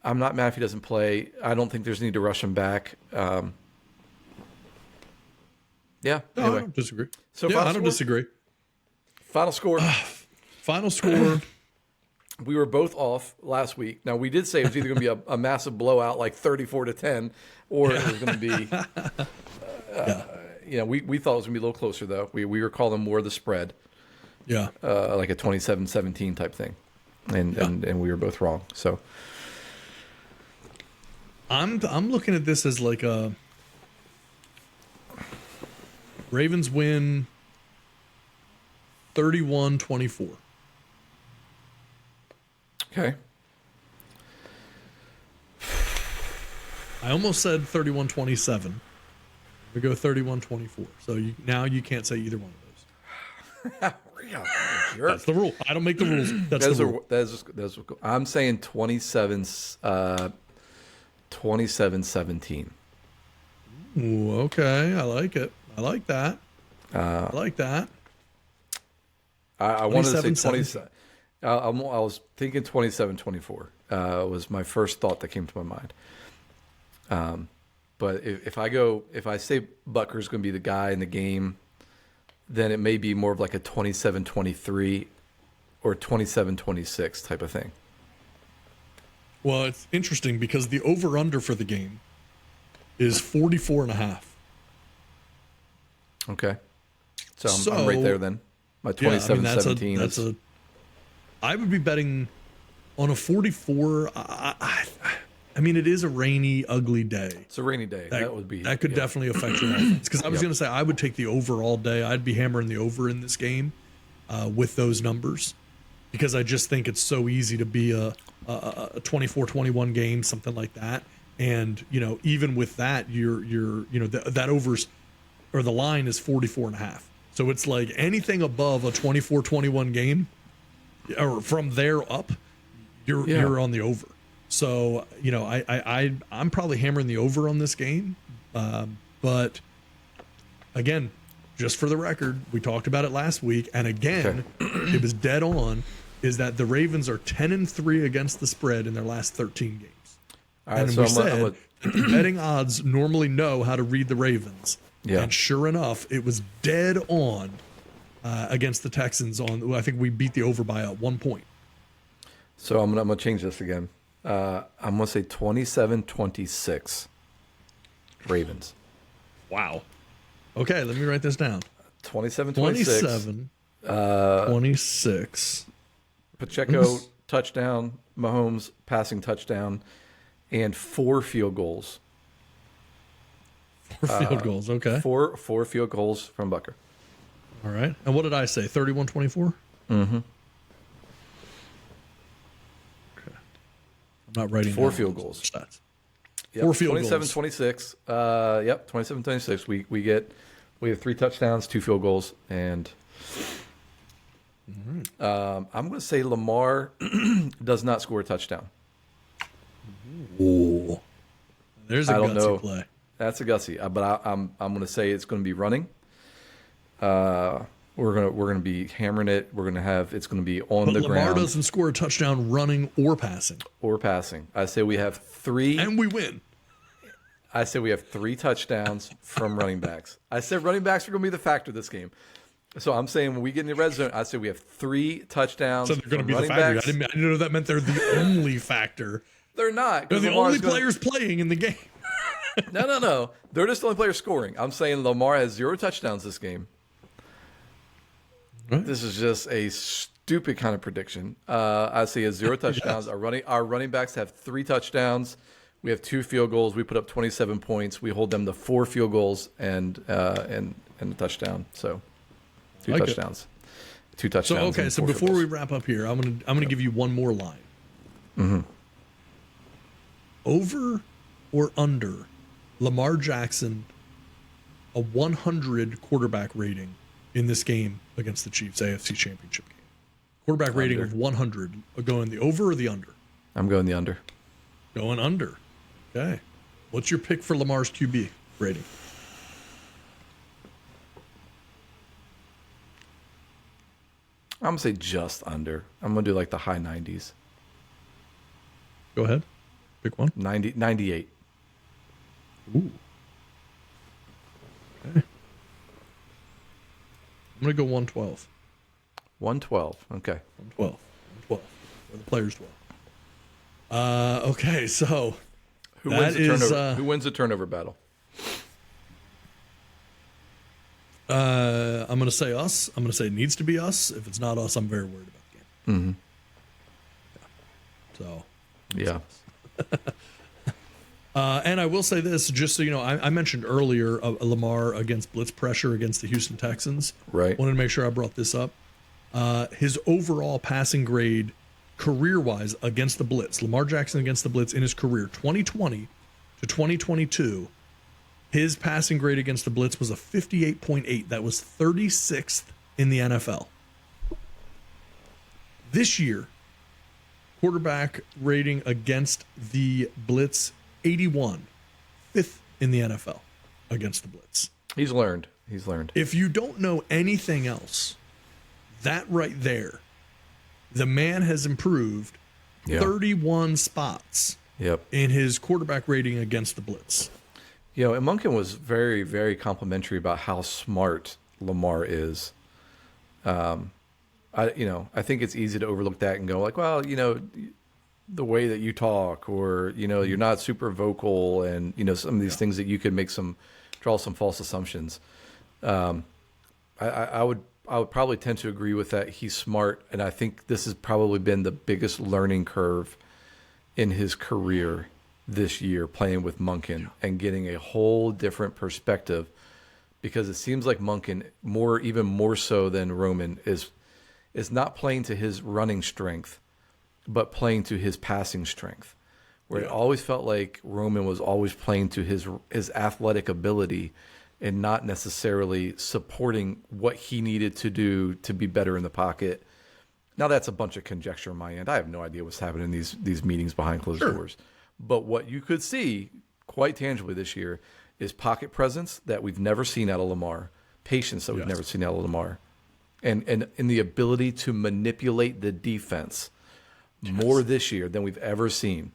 I'm not mad if he doesn't play. I don't think there's need to rush him back. No, anyway. I don't disagree. So I don't disagree. Final score. Final score. We were both off last week. Now, we did say it was either going to be a massive blowout, like 34-10, or it was going to be. We thought it was going to be a little closer, though. We were calling more the spread. Yeah. Like a 27-17 type thing. And we were both wrong. So I'm looking at this as like a Ravens win 31-24. Okay. I almost said 31-27. We go 31-24. So now you can't say either one of those. That's the rule. I don't make the rules. That's the rule. I'm saying 27-17. Ooh, okay. I like it. I like that. I like that. I wanted to say 27. I was thinking 27-24 was my first thought that came to my mind. But if I say Butker's going to be the guy in the game, then it may be more of like a 27-23 or 27-26 type of thing. Well, it's interesting because the over-under for the game is 44.5. Okay. So I'm right there then. My 27-17 I would be betting on a 44. I mean, it is a rainy, ugly day. It's a rainy day. That could definitely affect your offense. Because I was going to say I would take the over all day. I'd be hammering the over in this game with those numbers, because I just think it's so easy to be a 24-21 game, something like that. And even with that, that overs or the line is 44.5. So it's like anything above a 24-21 game, or from there up, you're on the over. So, I'm probably hammering the over on this game. But again, just for the record, we talked about it last week. And again, it was dead on, is that the Ravens are 10-3 against the spread in their last 13 games. All right, and so we said the betting odds normally know how to read the Ravens. Yeah. And sure enough, it was dead on against the Texans. I think we beat the over by 1 point. So I'm gonna change this again. I'm going to say 27-26 Ravens. Wow. Okay, let me write this down. 27-26. 26. Pacheco touchdown, Mahomes passing touchdown, and 4 field goals. 4 field goals, okay. 4 field goals from Butker. All right. And what did I say, 31-24? Mm-hmm. I'm not writing 4 field goals. Stats. Yep, 4 field goals. 27-26. 27-26. We have 3 touchdowns, 2 field goals, and I'm going to say Lamar does not score a touchdown. Ooh. There's a gutsy play. That's a gutsy, but I'm going to say it's going to be running. We're gonna be hammering it. It's gonna be on the ground. Lamar doesn't score a touchdown running or passing. I say we have 3, and we win. I say we have 3 touchdowns from running backs. I said running backs are gonna be the factor this game. So I'm saying when we get in the red zone, I say we have 3 touchdowns. So they're gonna be the factor. I didn't know that meant they're the only factor. They're not. They're the only players playing in the game. No. They're just the only players scoring. I'm saying Lamar has 0 touchdowns this game. Right. This is just a stupid kind of prediction. I see 0 touchdowns. Yes. Our running backs have 3 touchdowns. We have 2 field goals. We put up 27 points. We hold them to 4 field goals and a touchdown. So 2 touchdowns. 2 touchdowns. So so before we wrap up here, I'm gonna give you one more line. Mm-hmm. Over or under Lamar Jackson, a 100 quarterback rating in this game against the Chiefs, AFC Championship game. Quarterback rating of 100. Going the over or the under? I'm going the under. Going under. Okay. What's your pick for Lamar's QB rating? I'm going to say just under. I'm going to do like the high 90s. Go ahead. Pick one. 98. Ooh. Okay. I'm going to go 112. 112. Okay. 112. Where the players dwell. Okay, so who wins the turnover? Who wins the turnover battle? I'm going to say us. I'm going to say it needs to be us. If it's not us, I'm very worried about the game. Mm-hmm. So. Yeah. And I will say this, just so you know, I mentioned earlier Lamar against blitz pressure against the Houston Texans. Right. Wanted to make sure I brought this up. His overall passing grade career-wise against the blitz, Lamar Jackson against the blitz in his career, 2020 to 2022, his passing grade against the blitz was a 58.8. That was 36th in the NFL. This year, quarterback rating against the blitz, 81, 5th in the NFL against the blitz. He's learned. If you don't know anything else, that right there, the man has improved 31 spots in his quarterback rating against the blitz. You know, and Monken was very, very complimentary about how smart Lamar is. I think it's easy to overlook that and go like, well, you know, the way that you talk, or, you know, you're not super vocal, and, you know, some of these things that you could draw some false assumptions. I would probably tend to agree with that. He's smart, and I think this has probably been the biggest learning curve in his career this year, playing with Monken and getting a whole different perspective, because it seems like Monken, even more so than Roman, is not playing to his running strength, but playing to his passing strength, where it always felt like Roman was always playing to his athletic ability and not necessarily supporting what he needed to do to be better in the pocket. Now, that's a bunch of conjecture on my end. I have no idea what's happening in these meetings behind closed doors. But what you could see quite tangibly this year is pocket presence that we've never seen out of Lamar, patience that we've never seen out of Lamar, and the ability to manipulate the defense more this year than we've ever seen,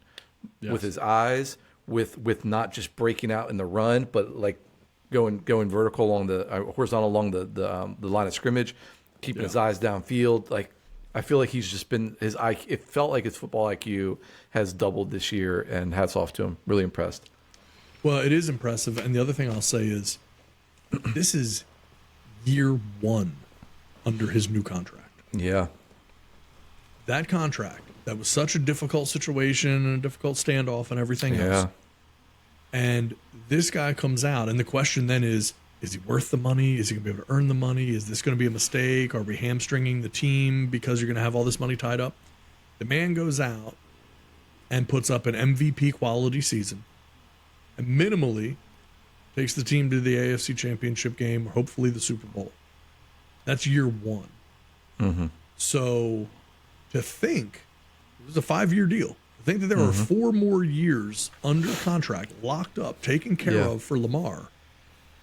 with his eyes, with not just breaking out in the run, but like going vertical along horizontal along the line of scrimmage, keeping his eyes downfield. Like, I feel like he's just been it felt like his football IQ has doubled this year, and hats off to him. Really impressed. Well, it is impressive. And the other thing I'll say is this is year 1 under his new contract. Yeah. That contract, that was such a difficult situation and a difficult standoff and everything else. And this guy comes out, and the question then is he worth the money? Is he going to be able to earn the money? Is this going to be a mistake? Are we hamstringing the team because you're going to have all this money tied up? The man goes out and puts up an MVP quality season, and minimally takes the team to the AFC Championship Game, or hopefully the Super Bowl. That's year 1. Mm-hmm. So to think, it was a 5-year deal. I think that there are 4 more years under contract, locked up, taken care of for Lamar.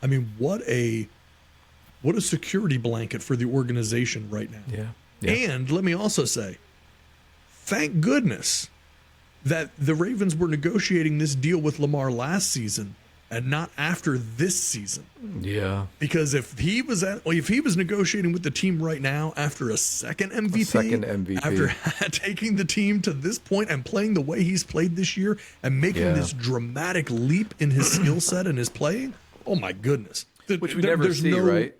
I mean, what a security blanket for the organization right now. Yeah. And let me also say, thank goodness that the Ravens were negotiating this deal with Lamar last season and not after this season. Yeah. Because if he was negotiating with the team right now after a second MVP, after taking the team to this point and playing the way he's played this year and making this dramatic leap in his skill set and his playing, oh my goodness. Which we never see, right?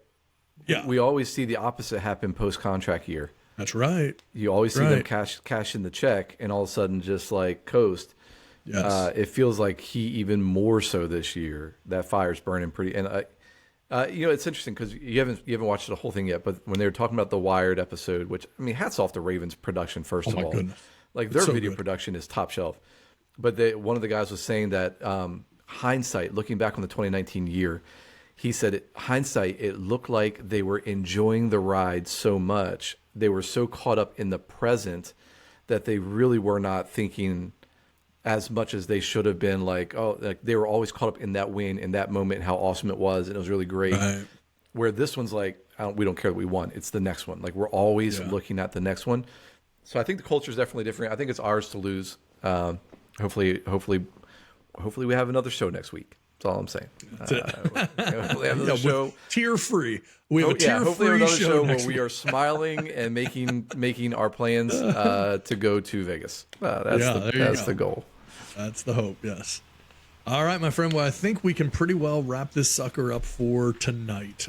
Yeah. We always see the opposite happen post-contract year. That's right. You always see them cash in the check and all of a sudden just like coast. Yes. It feels like he even more so this year. That fire's burning pretty. And it's interesting because you haven't watched the whole thing yet. But when they were talking about the Wired episode, which, I mean, hats off to Ravens production first of all. Goodness. Like their video production is top shelf. But one of the guys was saying that hindsight, looking back on the 2019 year, he said hindsight, it looked like they were enjoying the ride so much. They were so caught up in the present that they really were not thinking as much as they should have been. Like they were always caught up in that win, in that moment, how awesome it was, and it was really great. Right. Where this one's like, we don't care that we won. It's the next one. Like we're always looking at the next one. So I think the culture is definitely different. I think it's ours to lose. Hopefully we have another show next week. That's all I'm saying. Hopefully have another show. Tear free. We have a tear free another show where we are smiling and making our plans to go to Vegas. That's the goal. That's the hope. Yes. All right, my friend. Well, I think we can pretty well wrap this sucker up for tonight.